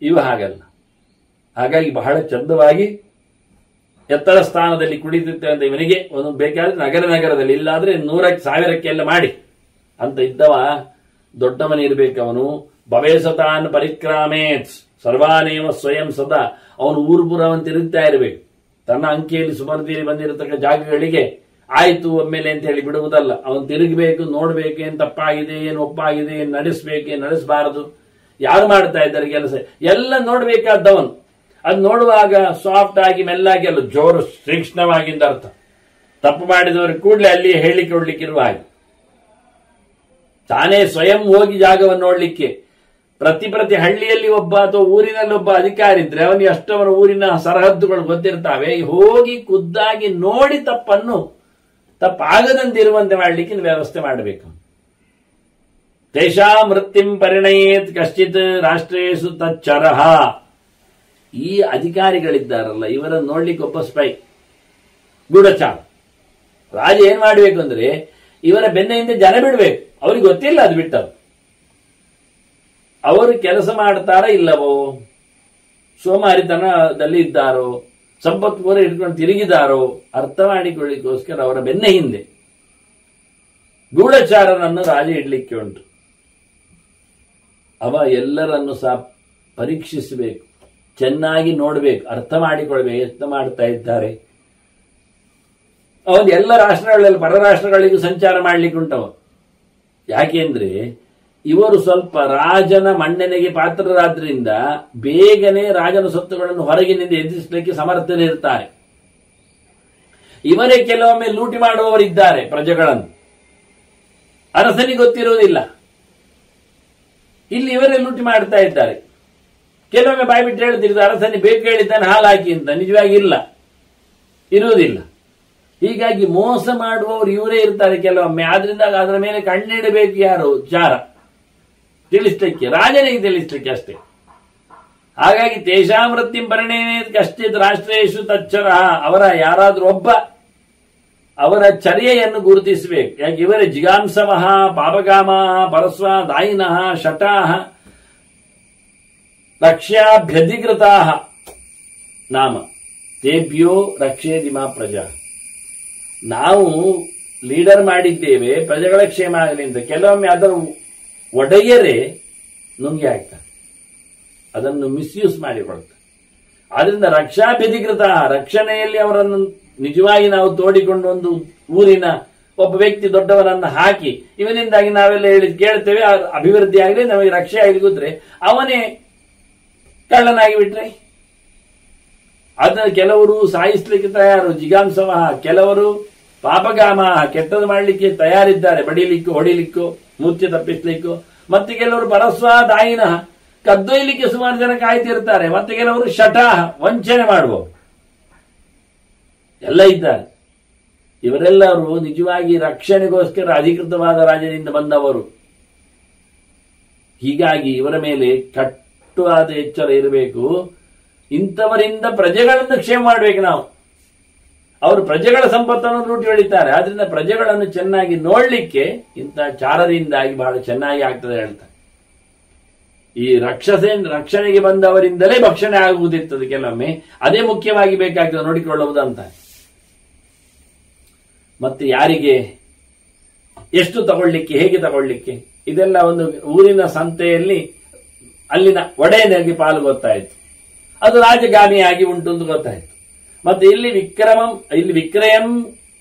ಇವು ಹಾಗಲ್ಲ. ಹಾಗಾಗಿ ಬಹಳ ಚಂದವಾಗಿ ಎತ್ತರ ಸ್ಥಾನದಲ್ಲಿ ಕುಳಿತಿದ್ದೆ ಅಂತ ಇವನಿಗೆ ಒಂದು ಬೇಕಾದ್ರೆ ನಗರದಲ್ಲಿ, ಇಲ್ಲಾದ್ರೆ 100,000 ಮಾಡಿ ಅಂತ ಇದ್ದವ ದೊಡ್ಡವನಿರ್ಬೇಕವನು. ಭವೇಸತಾನ್ ಪರಿಕ್ರಾಮೇತ್ ಸರ್ವಾನೇವ ಸ್ವಯಂ ಸದಾ. ಅವನು ಊರುಪುರವನ್ನು ತಿರುಗ್ತಾ ಇರಬೇಕು. ತನ್ನ ಅಂಕಿಯಲ್ಲಿ ಸುಮರ್ದಿಯಲ್ಲಿ ಬಂದಿರತಕ್ಕ ಜಾಗಗಳಿಗೆ ಆಯ್ತು ಒಮ್ಮೆಲೆ ಅಂತ ಹೇಳಿ ಬಿಡುವುದಲ್ಲ. ಅವನು ತಿರುಗಬೇಕು, ನೋಡ್ಬೇಕು, ಏನ್ ತಪ್ಪಾಗಿದೆ, ಏನು ಒಪ್ಪಾಗಿದೆ, ಏನ್ ನಡೆಸಬೇಕು, ಏನ್ ನಡೆಸಬಾರದು, ಯಾರು ಮಾಡ್ತಾ ಇದ್ದಾರೆ ಕೆಲಸ ಎಲ್ಲ ನೋಡ್ಬೇಕಾದ್ದವನು. ಅದು ನೋಡುವಾಗ ಸಾಫ್ಟ್ ಆಗಿ ಮೆಲ್ಲಾಗಿ ಅಲ್ಲ, ಜೋರು ತೀಕ್ಷ್ಣವಾಗಿಂದ ಅರ್ಥ. ತಪ್ಪು ಮಾಡಿದವರು ಕೂಡಲೇ ಅಲ್ಲಿ ಹೇಳಿಕೊಡ್ಲಿಕ್ಕಿರುವ ಹಾಗೆ ತಾನೇ ಸ್ವಯಂ ಹೋಗಿ ಜಾಗವನ್ನು ನೋಡ್ಲಿಕ್ಕೆ. ಪ್ರತಿ ಹಳ್ಳಿಯಲ್ಲಿ ಒಬ್ಬ ಅಥವಾ ಊರಿನಲ್ಲಿ ಒಬ್ಬ ಅಧಿಕಾರಿ ಇದ್ರೆ ಅವನಿಗೆ ಅಷ್ಟವರ ಊರಿನ ಸರಹದ್ದುಗಳು ಗೊತ್ತಿರ್ತಾವೆ. ಹೋಗಿ ಖುದ್ದಾಗಿ ನೋಡಿ ತಪ್ಪಾಗದಂತಿರುವಂತೆ ಮಾಡಲಿಕ್ಕೆ ವ್ಯವಸ್ಥೆ ಮಾಡಬೇಕು. ತೇಷಾ ಮೃತ್ಯುಂ ಪರಿಣಯೇತ್ ಕಶ್ಚಿತ್ ರಾಷ್ಟ್ರೇಶು ತಚ್ಚರಹ. ಈ ಅಧಿಕಾರಿಗಳಿದ್ದಾರಲ್ಲ, ಇವರನ್ನು ನೋಡ್ಲಿಕ್ಕೆ ಒಬ್ಬ ಸ್ಪೈ, ಗೂಢಚಾರ. ರಾಜ ಏನ್ ಮಾಡಬೇಕು ಅಂದ್ರೆ ಇವರ ಬೆನ್ನ ಹಿಂದೆ ಜನ ಬಿಡ್ಬೇಕು. ಅವ್ರಿಗೆ ಗೊತ್ತಿಲ್ಲ ಅದು ಬಿಟ್ಟರು. ಅವರು ಕೆಲಸ ಮಾಡ್ತಾರ ಇಲ್ಲವೋ, ಸೋಮಾರಿತನದಲ್ಲಿ ಇದ್ದಾರೋ, ಸಂಪತ್ಪೂರ ಇಟ್ಕೊಂಡು ತಿರುಗಿದಾರೋ ಅರ್ಥ ಮಾಡಿಕೊಳ್ಳಿಕ್ಕೋಸ್ಕರ ಅವರ ಬೆನ್ನ ಹಿಂದೆ ಗೂಢಚಾರನನ್ನು ರಾಜ ಇಡ್ಲಿಕ್ಕೆ ಉಂಟು. ಅವ ಎಲ್ಲರನ್ನು ಸಹ ಪರೀಕ್ಷಿಸಬೇಕು, ಚೆನ್ನಾಗಿ ನೋಡ್ಬೇಕು, ಅರ್ಥ ಮಾಡಿಕೊಳ್ಬೇಕು, ಯತ್ನ ಮಾಡ್ತಾ ಇದ್ದಾರೆ. ಅವನು ಎಲ್ಲ ರಾಷ್ಟ್ರಗಳಲ್ಲಿ ಪರ ರಾಷ್ಟ್ರಗಳಿಗೂ ಸಂಚಾರ ಮಾಡ್ಲಿಕ್ಕೆ ಉಂಟವ. ಯಾಕೆಂದ್ರೆ ಇವರು ಸ್ವಲ್ಪ ರಾಜನ ಮನ್ನಣೆಗೆ ಪಾತ್ರರಾದ್ರಿಂದ ಬೇಗನೆ ರಾಜನ ಸೊತ್ತುಗಳನ್ನು ಹೊರಗಿನಿಂದ ಎದುರಿಸಲಿಕ್ಕೆ ಸಮರ್ಥರಿರ್ತಾರೆ. ಇವರೇ ಕೆಲವೊಮ್ಮೆ ಲೂಟಿ ಮಾಡುವವರಿದ್ದಾರೆ ಪ್ರಜೆಗಳನ್ನು, ಅರಸನಿಗೆ ಗೊತ್ತಿರುವುದಿಲ್ಲ. ಇಲ್ಲಿ ಇವರೇ ಲೂಟಿ ಮಾಡ್ತಾ ಇದ್ದಾರೆ. ಕೆಲವೊಮ್ಮೆ ಬಾಯ್ಬಿಟ್ಟು ಹೇಳ್ತಿರ್ತಾರೆ ಅರಸನಿಗೆ ಬೇಕು ಹೇಳಿದ್ದಾನೆ ಹಾಲು ಹಾಕಿ ಅಂತ, ನಿಜವಾಗಿ ಇರುವುದಿಲ್ಲ. ಹೀಗಾಗಿ ಮೋಸ ಮಾಡುವವರು ಇವರೇ ಇರ್ತಾರೆ ಕೆಲವೊಮ್ಮೆ. ಆದ್ರಿಂದ ಅದರ ಮೇಲೆ ಕಣ್ಣಿಡಬೇಕು ಯಾರು? ಚಾರ ತಿಳಿಸ್ಲಿಕ್ಕೆ, ರಾಜನಿಗೆ ತಿಳಿಸ್ಲಿಕ್ಕೆ ಅಷ್ಟೇ. ಹಾಗಾಗಿ ತೇಷಾಮೃತ್ಯಂ ಪರಿಣೇನೇ ಕಶ್ಚಿತ್ ರಾಷ್ಟ್ರೇಶು ತಚ್ಚರ. ಅವರ ಯಾರಾದ್ರೂ ಒಬ್ಬ ಅವರ ಚರ್ಯೆಯನ್ನು ಗುರುತಿಸಬೇಕು. ಯಾಕೆ ಇವರೇ ಜಿಗಾಂಸವಃ ಪಾಪಗಾಮಃ ಪರಸ್ವ ದಾಯಿನಃ ಶಟಾಃ ರಕ್ಷ್ಯಾಭ್ಯಧಿಕೃತಾಃ ನಾಮ ತೇಭ್ಯೋ ರಕ್ಷೇದಿಮಾ ಪ್ರಜಾ. ನಾವು ಲೀಡರ್ ಮಾಡಿದ್ದೇವೆ ಪ್ರಜೆಗಳ ಕ್ಷೇಮ ಆಗಲಿ ಅಂತ, ಕೆಲವೊಮ್ಮೆ ಅದರ ಒಡೆಯರೇ ನುಂಗಿ ಹಾಕ್ತಾರೆ, ಅದನ್ನು ಮಿಸ್ಯೂಸ್ ಮಾಡಿಕೊಳ್ತಾರೆ. ಆದ್ರಿಂದ ರಕ್ಷಾಭ್ಯಧಿಕೃತ, ರಕ್ಷಣೆಯಲ್ಲಿ ಅವರನ್ನು ನಿಜವಾಗಿ ನಾವು ತೋಡಿಕೊಂಡು ಒಂದು ಊರಿನ ಒಬ್ಬ ವ್ಯಕ್ತಿ ದೊಡ್ಡವರನ್ನು ಹಾಕಿ ಇವನಿಂದಾಗಿ ನಾವೆಲ್ಲ ಹೇಳಿ ಕೇಳ್ತೇವೆ, ಅಭಿವೃದ್ಧಿ ಆಗಲಿ, ನಮಗೆ ರಕ್ಷೆ ಆಗಲಿ ಕೂತ್ರೆ ಅವನೇ ಕಳ್ಳನಾಗಿ ಬಿಟ್ರೆ ಅದನ್ನು ಕೆಲವರು ಸಾಯಿಸ್ಲಿಕ್ಕೆ ತಯಾರು ಜಿಗಾಂಸವ, ಕೆಲವರು ಪಾಪಗಾಮ ಕೆಟ್ಟದ್ದು ಮಾಡಲಿಕ್ಕೆ ತಯಾರಿದ್ದಾರೆ, ಬಡಿಲಿಕ್ಕೂ ಹೊಡಿಲಿಕ್ಕೂ ಮೂರ್ಛೆ ತಪ್ಪಿಸ್ಲಿಕ್ಕೂ. ಮತ್ತೆ ಕೆಲವರು ಪರಸ್ವ ದಾಯಿನ ಕದ್ದೊಯ್ಲಿಕ್ಕೆ ಸುಮಾರು ಜನ ಕಾಯ್ತಿರ್ತಾರೆ. ಮತ್ತೆ ಕೆಲವರು ಶಟಾಹ ವಂಚನೆ ಮಾಡುವವರು ಎಲ್ಲ ಇದ್ದಾರೆ. ಇವರೆಲ್ಲರೂ ನಿಜವಾಗಿ ರಕ್ಷಣೆಗೋಸ್ಕರ ಅಧಿಕೃತವಾದ ರಾಜನಿಂದ ಬಂದವರು. ಹೀಗಾಗಿ ಇವರ ಮೇಲೆ ಕಟ್ಟುವಾದ ಎಚ್ಚರ ಇರಬೇಕು. ಇಂಥವರಿಂದ ಪ್ರಜೆಗಳನ್ನು ಕ್ಷೇಮ ಮಾಡಬೇಕು ನಾವು. ಅವರು ಪ್ರಜೆಗಳ ಸಂಪತ್ತನ್ನು ಲೂಟಿ ಹೊಡಿತಾರೆ. ಆದ್ರಿಂದ ಪ್ರಜೆಗಳನ್ನು ಚೆನ್ನಾಗಿ ನೋಡ್ಲಿಕ್ಕೆ ಇಂಥ ಚಾರರಿಂದಾಗಿ ಬಹಳ ಚೆನ್ನಾಗಿ ಆಗ್ತದೆ ಹೇಳ್ತಾರೆ. ಈ ರಕ್ಷಣೆಗೆ ಬಂದವರಿಂದಲೇ ಭಕ್ಷಣೆ ಆಗುವುದಿರ್ತದೆ ಕೆಲವೊಮ್ಮೆ. ಅದೇ ಮುಖ್ಯವಾಗಿ ಬೇಕಾಗ್ತದೆ ನೋಡಿಕೊಳ್ಳುವುದಂತ. ಮತ್ತೆ ಯಾರಿಗೆ ಎಷ್ಟು ತಗೊಳ್ಳಿಕ್ಕೆ, ಹೇಗೆ ತಗೊಳ್ಳಿಕ್ಕೆ, ಇದೆಲ್ಲ ಒಂದು ಊರಿನ ಸಂತೆಯಲ್ಲಿ ಅಲ್ಲಿನ ಒಡೆಯನಿಗೆ ಪಾಲು ಗೊತ್ತಾಯಿತು. ಅದು ರಾಜಗಾಮಿಯಾಗಿ ಉಂಟು ಅಂತ ಗೊತ್ತಾಯಿತು. ಮತ್ತೆ ಇಲ್ಲಿ ವಿಕ್ರಯಂ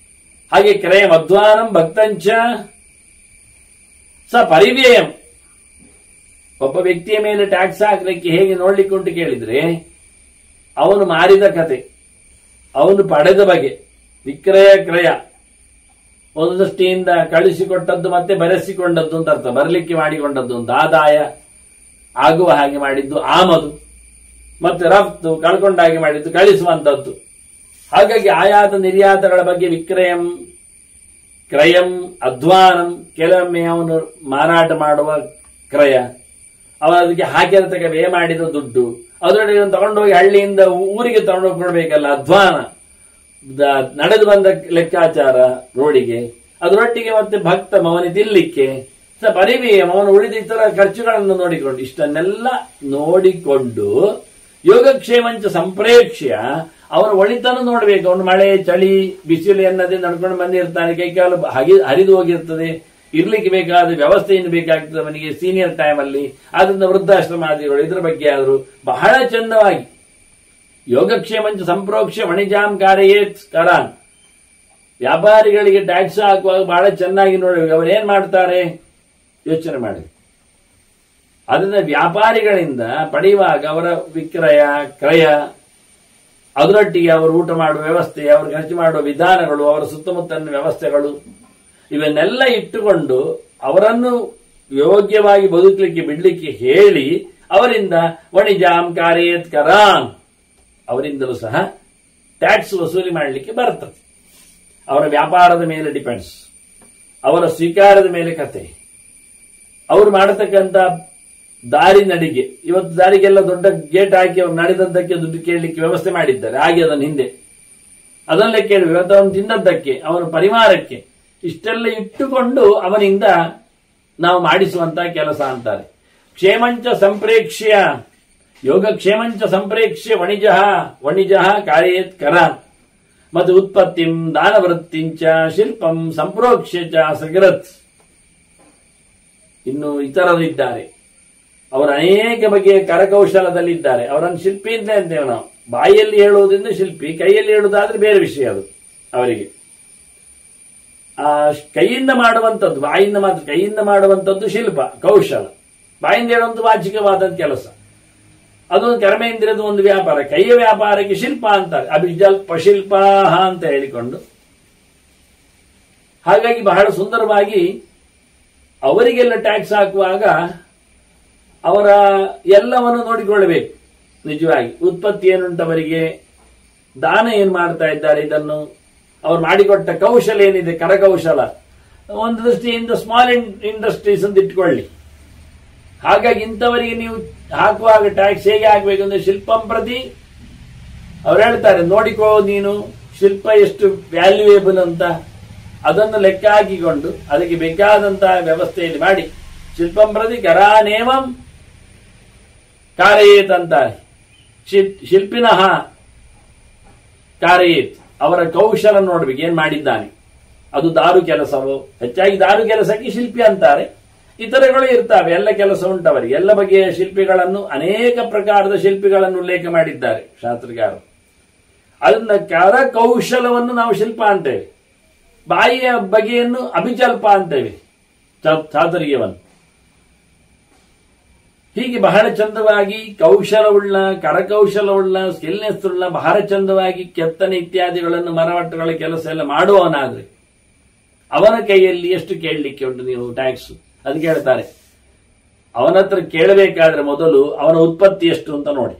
ಹಾಗೆ ಕ್ರಯಂ ಅಧ್ವಾನಂ ಭಕ್ತಂಚ ಸ ಪರಿವ್ಯಯಂ. ಒಬ್ಬ ವ್ಯಕ್ತಿಯ ಮೇಲೆ ಟ್ಯಾಕ್ಸ್ ಹಾಕಲಿಕ್ಕೆ ಹೇಗೆ ನೋಡ್ಲಿಕ್ಕೆ ಉಂಟು ಕೇಳಿದ್ರೆ, ಅವನು ಮಾರಿದ ಕತೆ, ಅವನು ಪಡೆದ ಬಗೆ, ವಿಕ್ರಯ ಕ್ರಯ ಒಂದು ದೃಷ್ಟಿಯಿಂದ ಕಳಿಸಿಕೊಟ್ಟದ್ದು ಮತ್ತೆ ಬರೆಸಿಕೊಂಡದ್ದು ಅಂತ ಅರ್ಥ. ಬರಲಿಕ್ಕೆ ಮಾಡಿಕೊಂಡದ್ದು ಅಂತ, ಆದಾಯ ಆಗುವ ಹಾಗೆ ಮಾಡಿದ್ದು ಆಮದು, ಮತ್ತೆ ರಫ್ತು ಕಳ್ಕೊಂಡ ಹಾಗೆ ಮಾಡಿದ್ದು ಕಳಿಸುವಂತದ್ದು. ಹಾಗಾಗಿ ಆಯಾತ ನಿರ್ಯಾತಗಳ ಬಗ್ಗೆ ವಿಕ್ರಯಂ ಕ್ರಯಂ ಅಧ್ವಾನಂ. ಕೆಲವೊಮ್ಮೆ ಅವನು ಮಾರಾಟ ಮಾಡುವ ಕ್ರಯ, ಅವನು ಅದಕ್ಕೆ ಹಾಕಿರತಕ್ಕ ವ್ಯಯ ಮಾಡಿದ ದುಡ್ಡು, ಅದರೊಳಗೆ ತಗೊಂಡೋಗಿ ಹಳ್ಳಿಯಿಂದ ಊರಿಗೆ ತಗೊಂಡೋಗಿ ಕೊಡಬೇಕಲ್ಲ, ಅಧ್ವಾನ, ನಡೆದು ಬಂದ ಲೆಕ್ಕಾಚಾರ ರೋಡಿಗೆ, ಅದರೊಟ್ಟಿಗೆ ಮತ್ತೆ ಭಕ್ತ ಅವನಿಗೆ ತಿನ್ಲಿಕ್ಕೆ ಪರಿವ್ಯಯ, ಅವನು ಉಳಿದ ಇತರ ಖರ್ಚುಗಳನ್ನು ನೋಡಿಕೊಂಡು, ಇಷ್ಟನ್ನೆಲ್ಲ ನೋಡಿಕೊಂಡು ಯೋಗಕ್ಷೇಮಂಚ ಸಂಪ್ರೇಕ್ಷ್ಯ ಅವರ ಒಳಿತನ್ನು ನೋಡ್ಬೇಕು. ಅವನು ಮಳೆ ಚಳಿ ಬಿಸಿಲು ಎನ್ನದೇ ನಡ್ಕೊಂಡು ಬಂದಿರ್ತಾನೆ, ಕೈಕಾಲು ಹರಿದು ಹೋಗಿರ್ತದೆ, ಇರ್ಲಿಕ್ಕೆ ಬೇಕಾದ ವ್ಯವಸ್ಥೆ ಏನು ಬೇಕಾಗ್ತದೆ ಅವನಿಗೆ ಸೀನಿಯರ್ ಟೈಮ್ ಅಲ್ಲಿ. ಆದ್ರಿಂದ ವೃದ್ಧಾಶ್ರಮಾದಿಗಳು ಇದರ ಬಗ್ಗೆ ಆದರೂ ಬಹಳ ಚಂದವಾಗಿ ಯೋಗಕ್ಷೇಮಂಚ ಸಂಪ್ರೋಕ್ಷ್ಯ ವಣಿಜಾಂ ಕಾರ್ಯೇತ್ ಕರಾನ್. ವ್ಯಾಪಾರಿಗಳಿಗೆ ಟ್ಯಾಕ್ಸ್ ಹಾಕುವಾಗ ಬಹಳ ಚೆನ್ನಾಗಿ ನೋಡಬೇಕು, ಅವರೇನ್ ಮಾಡ್ತಾರೆ ಯೋಚನೆ ಮಾಡಿ. ಅದರಿಂದ ವ್ಯಾಪಾರಿಗಳಿಂದ ಪಡೆಯುವಾಗ ಅವರ ವಿಕ್ರಯ ಕ್ರಯ, ಅದರೊಟ್ಟಿಗೆ ಅವರು ಊಟ ಮಾಡುವ ವ್ಯವಸ್ಥೆ, ಅವರು ಖರ್ಚು ಮಾಡುವ ವಿಧಾನಗಳು, ಅವರ ಸುತ್ತಮುತ್ತಲಿನ ವ್ಯವಸ್ಥೆಗಳು, ಇವನ್ನೆಲ್ಲ ಇಟ್ಟುಕೊಂಡು ಅವರನ್ನು ಯೋಗ್ಯವಾಗಿ ಬದುಕಲಿಕ್ಕೆ ಬಿಡ್ಲಿಕ್ಕೆ ಹೇಳಿ ಅವರಿಂದ ವಣಿಜಾಂ ಕಾರ್ಯೇತ್ ಕರಾನ್, ಅವರಿಂದಲೂ ಸಹ ಟ್ಯಾಕ್ಸ್ ವಸೂಲಿ ಮಾಡಲಿಕ್ಕೆ ಬರ್ತದೆ. ಅವರ ವ್ಯಾಪಾರದ ಮೇಲೆ ಡಿಪೆಂಡ್ಸ್, ಅವರ ಸ್ವೀಕಾರದ ಮೇಲೆ ಕತೆ, ಅವರು ಮಾಡತಕ್ಕಂಥ ದಾರಿ ನಡಿಗೆ. ಇವತ್ತು ದಾರಿಗೆಲ್ಲ ದೊಡ್ಡ ಗೇಟ್ ಹಾಕಿ ಅವ್ರು ನಡೆದದ್ದಕ್ಕೆ ದುಡ್ಡು ಕೇಳಲಿಕ್ಕೆ ವ್ಯವಸ್ಥೆ ಮಾಡಿದ್ದಾರೆ. ಹಾಗೆ ಅದನ್ನು ಹಿಂದೆ ಅದನ್ನೇ ಕೇಳಿ ಇವತ್ತು ಅವನು ತಿನ್ನದ್ದಕ್ಕೆ, ಅವನ ಪರಿವಾರಕ್ಕೆ, ಇಷ್ಟೆಲ್ಲ ಇಟ್ಟುಕೊಂಡು ಅವನಿಂದ ನಾವು ಮಾಡಿಸುವಂತಹ ಕೆಲಸ ಅಂತಾರೆ. ಕ್ಷೇಮಂಚ ಸಂಪ್ರೇಕ್ಷ್ಯ ಯೋಗಕ್ಷೇಮಂಚ ಸಂಪ್ರೇಕ್ಷ್ಯ ವಣಿಜ ಕಾರ್ಯೇತ್ ಕರಾನ್. ಮತ್ತು ಉತ್ಪತ್ತಿಂ ದಾನವೃತ್ತಿಂಚ ಶಿಲ್ಪಂ ಸಂಪ್ರೋಕ್ಷ್ಯ ಚ ಸಗರತ್. ಇನ್ನು ಇತರರಿದ್ದಾರೆ, ಅವರು ಅನೇಕ ಬಗೆಯ ಕರಕೌಶಲದಲ್ಲಿದ್ದಾರೆ. ಅವರನ್ನು ಶಿಲ್ಪಿ ಅಂತ ಅಂತೇವೆ ನಾವು. ಬಾಯಲ್ಲಿ ಹೇಳುವುದರಿಂದ ಶಿಲ್ಪಿ, ಕೈಯಲ್ಲಿ ಹೇಳುವುದಾದ್ರೆ ಬೇರೆ ವಿಷಯ ಅದು. ಅವರಿಗೆ ಆ ಕೈಯಿಂದ ಮಾಡುವಂಥದ್ದು, ಬಾಯಿಂದ ಮಾತ್ರ ಕೈಯಿಂದ ಮಾಡುವಂಥದ್ದು ಶಿಲ್ಪ ಕೌಶಲ. ಬಾಯಿಂದ ಹೇಳುವಂಥ ವಾಚಿಕವಾದ ಕೆಲಸ, ಅದೊಂದು ಕರ್ಮೇಂದ್ರಿಯದ ಒಂದು ವ್ಯಾಪಾರ. ಕೈಯ ವ್ಯಾಪಾರಕ್ಕೆ ಶಿಲ್ಪ ಅಂತಾರೆ, ಅಭಿಜಲ್ಪ ಶಿಲ್ಪ ಅಂತ ಹೇಳಿಕೊಂಡು. ಹಾಗಾಗಿ ಬಹಳ ಸುಂದರವಾಗಿ ಅವರಿಗೆಲ್ಲ ಟ್ಯಾಕ್ಸ್ ಹಾಕುವಾಗ ಅವರ ಎಲ್ಲವನ್ನು ನೋಡಿಕೊಳ್ಳಬೇಕು. ನಿಜವಾಗಿ ಉತ್ಪತ್ತಿ ಏನುಂಟವರಿಗೆ, ದಾನ ಏನು ಮಾಡ್ತಾ ಇದ್ದಾರೆ, ಇದನ್ನು ಅವರು ಮಾಡಿಕೊಟ್ಟ ಕೌಶಲ ಏನಿದೆ, ಕರಕೌಶಲ, ಒಂದು ದೃಷ್ಟಿಯಿಂದ ಸ್ಮಾಲ್ ಇಂಡಸ್ಟ್ರೀಸ್ ಅಂತ ಇಟ್ಕೊಳ್ಳಿ. ಹಾಗಾಗಿ ಇಂಥವರಿಗೆ ನೀವು ಹಾಕುವಾಗ ಟ್ಯಾಕ್ಸ್ ಹೇಗೆ ಹಾಕಬೇಕು ಅಂದ್ರೆ ಶಿಲ್ಪಂ ಪ್ರತಿ ಅವ್ರು ಹೇಳ್ತಾರೆ, ನೋಡಿಕೋ ನೀನು ಶಿಲ್ಪ ಎಷ್ಟು ವ್ಯಾಲ್ಯೂಯೇಬಲ್ ಅಂತ, ಅದನ್ನು ಲೆಕ್ಕ ಹಾಕಿಕೊಂಡು ಅದಕ್ಕೆ ಬೇಕಾದಂತಹ ವ್ಯವಸ್ಥೆಯಲ್ಲಿ ಮಾಡಿ ಶಿಲ್ಪಂ ಪ್ರತಿ ಕರಾನೇಮಂ ಕಾರ್ಯೇತ್ ಅಂತಾರೆ. ಶಿಲ್ಪಿನಃ ಕಾರ್ಯೇತ್, ಅವರ ಕೌಶಲ ನೋಡ್ಬೇಕು ಏನ್ ಮಾಡಿದ್ದಾನೆ. ಅದು ದಾರು ಕೆಲಸವೋ, ಹೆಚ್ಚಾಗಿ ದಾರು ಕೆಲಸಕ್ಕೆ ಶಿಲ್ಪಿ ಅಂತಾರೆ. ಇತರಗಳು ಇರ್ತವೆ, ಎಲ್ಲ ಕೆಲಸ ಉಂಟವರಿಗೆ. ಎಲ್ಲ ಬಗೆಯ ಶಿಲ್ಪಿಗಳನ್ನು, ಅನೇಕ ಪ್ರಕಾರದ ಶಿಲ್ಪಿಗಳನ್ನು ಉಲ್ಲೇಖ ಮಾಡಿದ್ದಾರೆ ಶಾಸ್ತ್ರಗಾರರು. ಅದನ್ನ ಕರಕೌಶಲವನ್ನು ನಾವು ಶಿಲ್ಪ ಅಂತೇವೆ, ಬಾಯಿಯ ಬಗೆಯನ್ನು ಅಭಿಚಲ್ಪ ಅಂತೇವೆ, ಚಾತುರ್ಯವನ್ನು. ಹೀಗೆ ಬಹಳ ಚಂದವಾಗಿ ಕೌಶಲವುಳ್ಳ, ಕರಕೌಶಲವುಳ್ಳ, ಸ್ಕಿಲ್ನೆಸ್ ಉಳ್ಳ, ಬಹಳ ಚಂದವಾಗಿ ಕೆತ್ತನೆ ಇತ್ಯಾದಿಗಳನ್ನು, ಮರಮಟ್ಟಗಳ ಕೆಲಸ ಎಲ್ಲ ಮಾಡುವವನಾದ್ರೆ ಅವನ ಕೈಯಲ್ಲಿ ಎಷ್ಟು ಕೇಳಲಿಕ್ಕೆ ಉಂಟು ನೀವು ಟ್ಯಾಕ್ಸ್? ಅದಕ್ಕೆ ಹೇಳ್ತಾರೆ, ಅವನ ಹತ್ರ ಕೇಳಬೇಕಾದ್ರೆ ಮೊದಲು ಅವನ ಉತ್ಪತ್ತಿ ಎಷ್ಟು ಅಂತ ನೋಡಿ,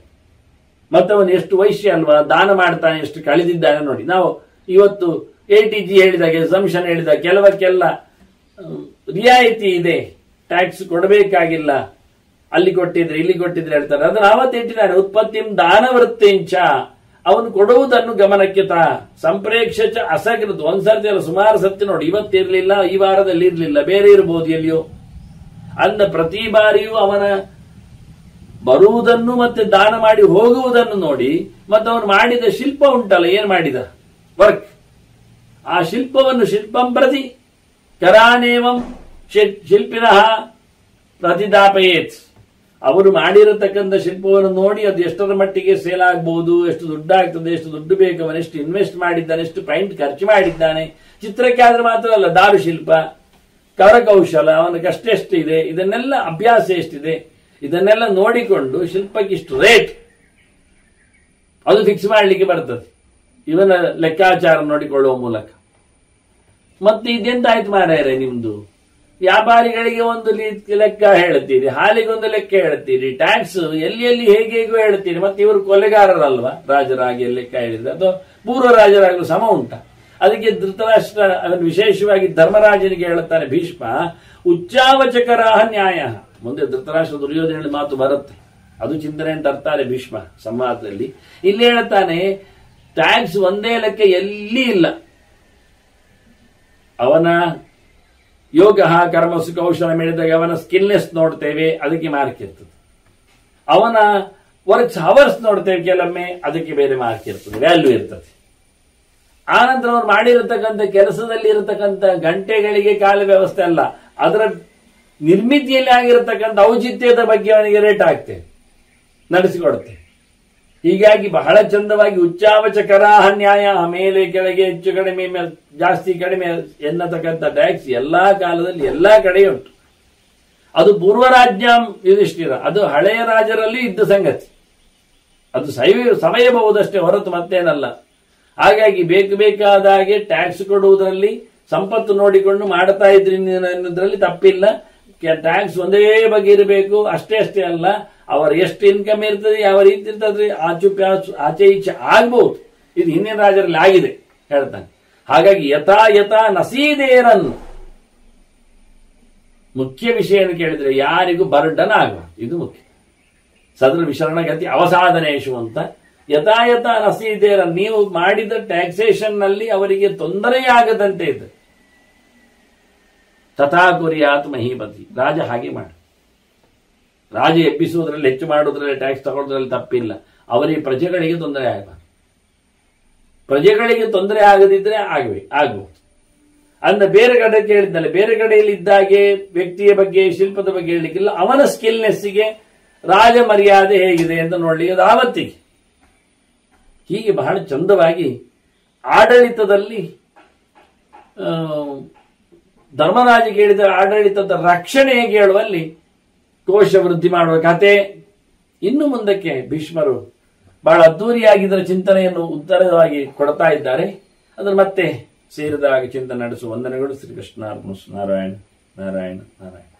ಮತ್ತೆ ಅವನು ಎಷ್ಟು ವೈಶ್ಯ ಅಲ್ವಾ, ದಾನ ಮಾಡ್ತಾನೆ, ಎಷ್ಟು ಕಳೆದಿದ್ದಾನೆ ನೋಡಿ. ನಾವು ಇವತ್ತು ATG ಹೇಳಿದಾಗ, ಎಕ್ಸಂಪ್ಷನ್ ಹೇಳಿದಾಗ ಕೆಲವಕ್ಕೆಲ್ಲ ರಿಯಾಯಿತಿ ಇದೆ, ಟ್ಯಾಕ್ಸ್ ಕೊಡಬೇಕಾಗಿಲ್ಲ, ಅಲ್ಲಿ ಕೊಟ್ಟಿದ್ರೆ ಇಲ್ಲಿ ಕೊಟ್ಟಿದ್ರೆ ಹೇಳ್ತಾರೆ. ಅದನ್ನು ಅವತ್ತು ಇಟ್ಟಿದ್ದಾರೆ. ಉತ್ಪತ್ತಿಂ ದಾನವೃತ್ತಿಂಚ, ಅವನು ಕೊಡುವುದನ್ನು ಗಮನಕ್ಕೆ ಸಂಪ್ರೇಕ್ಷ ಅಸಕೃತ. ಒಂದ್ಸರ್ತಿ ಅಲ್ಲ, ಸುಮಾರು ಸರ್ತಿ ನೋಡಿ, ಇವತ್ತಿರ್ಲಿಲ್ಲ, ಈ ವಾರದಲ್ಲಿ ಇರ್ಲಿಲ್ಲ, ಬೇರೆ ಇರಬಹುದು ಎಲ್ಲಿಯೋ. ಅಂದ ಪ್ರತಿ ಬಾರಿಯೂ ಅವನ ಬರುವುದನ್ನು ಮತ್ತೆ ದಾನ ಮಾಡಿ ಹೋಗುವುದನ್ನು ನೋಡಿ ಮತ್ತೆ ಅವನು ಮಾಡಿದ ಶಿಲ್ಪ ಉಂಟಲ್ಲ, ಏನ್ ಮಾಡಿದ ವರ್ಕ್, ಆ ಶಿಲ್ಪವನ್ನು ಶಿಲ್ಪಂ ಪ್ರತಿ ಕರಾನೇವಂ ಶಿಲ್ಪಿನಃ ಪ್ರತಿದಾಪಯೇತ್. ಅವರು ಮಾಡಿರತಕ್ಕಂಥ ಶಿಲ್ಪವನ್ನು ನೋಡಿ ಅದು ಎಷ್ಟರ ಮಟ್ಟಿಗೆ ಸೇಲ್ ಆಗಬಹುದು, ಎಷ್ಟು ದುಡ್ಡಾಗ್ತದೆ, ಎಷ್ಟು ದುಡ್ಡು ಬೇಕು, ಅವನೆಷ್ಟು ಇನ್ವೆಸ್ಟ್ ಮಾಡಿದ್ದಾನೆ, ಎಷ್ಟು ಪೈಂಟ್ ಖರ್ಚು ಮಾಡಿದ್ದಾನೆ. ಚಿತ್ರಕ್ಕೆ ಆದ್ರೆ ಮಾತ್ರ ಅಲ್ಲ, ದಾರು ಶಿಲ್ಪ, ಕರಕೌಶಲ, ಅವನ ಕಷ್ಟ ಎಷ್ಟಿದೆ, ಇದನ್ನೆಲ್ಲ ಅಭ್ಯಾಸ ಎಷ್ಟಿದೆ, ಇದನ್ನೆಲ್ಲ ನೋಡಿಕೊಂಡು ಶಿಲ್ಪಕ್ಕೆ ಇಷ್ಟು ರೇಟ್ ಅದು ಫಿಕ್ಸ್ ಮಾಡಲಿಕ್ಕೆ ಬರ್ತದೆ ಇವನ ಲೆಕ್ಕಾಚಾರ ನೋಡಿಕೊಳ್ಳುವ ಮೂಲಕ. ಮತ್ತೆ ಇದೆಂತಾಯ್ತು ಮಾರಾಯರೆ, ನಿಮ್ದು ವ್ಯಾಪಾರಿಗಳಿಗೆ ಒಂದು ಲೆಕ್ಕ ಹೇಳ್ತೀರಿ, ಹಾಲಿಗೊಂದು ಲೆಕ್ಕ ಹೇಳ್ತೀರಿ, ಟ್ಯಾಕ್ಸ್ ಎಲ್ಲಿ ಎಲ್ಲಿ ಹೇಗೆ ಹೇಗೂ ಹೇಳ್ತೀರಿ. ಮತ್ತೆ ಇವರು ಕೊಲೆಗಾರರಲ್ವಾ ರಾಜರಾಗಿ ಲೆಕ್ಕ ಹೇಳಿದ್ರೆ, ಅಥವಾ ಪೂರ್ವ ರಾಜರಾಗಲು ಸಮ ಉಂಟ? ಅದಕ್ಕೆ ಧೃತರಾಷ್ಟ್ರ ಅವನು ವಿಶೇಷವಾಗಿ ಧರ್ಮರಾಜನಿಗೆ ಹೇಳುತ್ತಾನೆ ಭೀಷ್ಮ, ಉಚ್ಚಾವಚಕರಾಹ ನ್ಯಾಯ. ಮುಂದೆ ಧೃತರಾಷ್ಟ್ರ ದುರ್ಯೋಧನ ಮಾತು ಬರುತ್ತೆ, ಅದು ಚಿಂತನೆ ಅಂತ ತರ್ತಾರೆ ಭೀಷ್ಮ ಸಂವಾದದಲ್ಲಿ. ಇಲ್ಲಿ ಹೇಳುತ್ತಾನೆ ಟ್ಯಾಕ್ಸ್ ಒಂದೇ ಲೆಕ್ಕ ಎಲ್ಲಿ ಇಲ್ಲ. ಅವನ ಯೋಗ ಕರ್ಮಸು ಕೌಶಲ ಮೇಳಿದಾಗ ಅವನ ಸ್ಕಿಲ್ನೆಸ್ ನೋಡ್ತೇವೆ, ಅದಕ್ಕೆ ಮಾರ್ಕ್ ಇರ್ತದೆ. ಅವನ ವರ್ಕ್ಸ್ ಅವರ್ಸ್ ನೋಡ್ತೇವೆ ಕೆಲವೊಮ್ಮೆ, ಅದಕ್ಕೆ ಬೇರೆ ಮಾರ್ಕ್ ಇರ್ತದೆ, ವ್ಯಾಲ್ಯೂ ಇರ್ತದೆ. ಆನಂತರ ಅವ್ರು ಮಾಡಿರತಕ್ಕಂಥ ಕೆಲಸದಲ್ಲಿ ಇರತಕ್ಕಂಥ ಗಂಟೆಗಳಿಗೆ ಕಾಲ ವ್ಯವಸ್ಥೆ ಅಲ್ಲ, ಅದರ ನಿರ್ಮಿತಿಯಲ್ಲಿ ಆಗಿರತಕ್ಕಂಥ ಔಚಿತ್ಯದ ಬಗ್ಗೆ ಅವನಿಗೆ ರೇಟ್ ಆಗ್ತೇವೆ, ನಡೆಸಿಕೊಡುತ್ತೆ. ಹೀಗಾಗಿ ಬಹಳ ಚಂದವಾಗಿ ಉಚ್ಚಾವಚಕರಾಹ ನ್ಯಾಯ, ಮೇಲೆ ಕೆಳಗೆ ಹೆಚ್ಚು ಕಡಿಮೆ ಜಾಸ್ತಿ ಕಡಿಮೆ ಎನ್ನತಕ್ಕಂಥ ಟ್ಯಾಕ್ಸ್ ಎಲ್ಲಾ ಕಾಲದಲ್ಲಿ ಎಲ್ಲಾ ಕಡೆ ಉಂಟು. ಅದು ಪೂರ್ವರಾಜ್ಯಂ ಯುಧಿಷ್ಠಿರ, ಅದು ಹಳೆಯ ರಾಜರಲ್ಲಿ ಇದ್ದ ಸಂಗತಿ, ಅದು ಸಮಯಬಹುದಷ್ಟೇ ಹೊರತು ಮತ್ತೇನಲ್ಲ. ಹಾಗಾಗಿ ಬೇಕು ಬೇಕಾದ ಹಾಗೆ ಟ್ಯಾಕ್ಸ್ ಕೊಡುವುದರಲ್ಲಿ ಸಂಪತ್ತು ನೋಡಿಕೊಂಡು ಮಾಡ್ತಾ ಇದ್ರಿ ಅನ್ನೋದ್ರಲ್ಲಿ ತಪ್ಪಿಲ್ಲ. ಟ್ಯಾಕ್ಸ್ ಒಂದೇ ಬಗ್ಗೆ ಇರಬೇಕು, ಅಷ್ಟೇ ಅಷ್ಟೇ ಅಲ್ಲ, ಅವರ ಎಷ್ಟು ಇನ್ಕಮ್ ಇರ್ತದೆ, ಯಾವ ರೀತಿ ಇರ್ತದೆ, ಆಚೆ ಈಚೆ ಆಗ್ಬಹುದು. ಇದು ಹಿಂದಿನ ರಾಜರಲ್ಲಿ ಆಗಿದೆ ಹೇಳ್ತಾನೆ. ಹಾಗಾಗಿ ಯಥಾ ಯಥಾ ನಸೀದೇರನ್, ಮುಖ್ಯ ವಿಷಯ ಏನು ಕೇಳಿದ್ರೆ ಯಾರಿಗೂ ಬರ್ಡನ್ ಆಗಬಾರ್ದು, ಇದು ಮುಖ್ಯ. ಸದೃ ವಿಶರಣಗತಿ ಅವಸಾಧನೇಶು ಅಂತ. ಯಥಾ ಯಥಾ ನಸೀದೇರನ್, ನೀವು ಮಾಡಿದ ಟ್ಯಾಕ್ಸೇಷನ್ ನಲ್ಲಿ ಅವರಿಗೆ ತೊಂದರೆಯಾಗದಂತೆ ಇದೆ. ತಥಾ ಕುರಿಯಾತ್ ಮಹೀಪತಿ, ರಾಜ ಹಾಗೆ ಮಾಡಿ. ರಾಜ ಎಬ್ಬಿಸುವುದರಲ್ಲಿ ಹೆಚ್ಚು ಮಾಡುವುದರಲ್ಲಿ ಟ್ಯಾಕ್ಸ್ ತಗೊಳ್ಳೋದ್ರಲ್ಲಿ ತಪ್ಪಿಲ್ಲ, ಅವರಿಗೆ ಪ್ರಜೆಗಳಿಗೆ ತೊಂದರೆ ಆಗಬಾರ್ದು. ಪ್ರಜೆಗಳಿಗೆ ತೊಂದರೆ ಆಗದಿದ್ರೆ ಆಗ್ಬಹುದು. ಅಂದ್ರೆ ಬೇರೆ ಕಡೆ ಕೇಳಿದ್ನಲ್ಲ, ಬೇರೆ ಕಡೆಯಲ್ಲಿ ಇದ್ದಾಗೆ ವ್ಯಕ್ತಿಯ ಬಗ್ಗೆ ಶಿಲ್ಪದ ಬಗ್ಗೆ ಹೇಳಲಿಕ್ಕಿಲ್ಲ, ಅವನ ಸ್ಕಿಲ್ನೆಸ್ಸಿಗೆ ರಾಜ ಮರ್ಯಾದೆ ಹೇಗಿದೆ ಅಂತ ನೋಡ್ಲಿಕ್ಕೆ ಅದು ಆವತ್ತಿಗೆ. ಹೀಗೆ ಬಹಳ ಚಂದವಾಗಿ ಆಡಳಿತದಲ್ಲಿ ಧರ್ಮರಾಜ ಹೇಳಿದ ಆಡಳಿತದ ರಕ್ಷಣೆ ಹೇಗೆ ಹೇಳುವಲ್ಲಿ ಕೋಶ ವೃದ್ಧಿ ಮಾಡುವ ಕತೆ ಇನ್ನು ಮುಂದಕ್ಕೆ ಭೀಷ್ಮರು ಬಹಳ ಅದ್ದೂರಿಯಾಗಿ ಇದರ ಚಿಂತನೆಯನ್ನು ಉತ್ತರವಾಗಿ ಕೊಡ್ತಾ ಇದ್ದಾರೆ. ಅದನ್ನು ಮತ್ತೆ ಸೇರಿದಾಗ ಚಿಂತನೆ ನಡೆಸುವ ವಂದನೆಗಳು. ಶ್ರೀಕೃಷ್ಣ ನಾರಾಯಣ ನಾರಾಯಣ ನಾರಾಯಣ.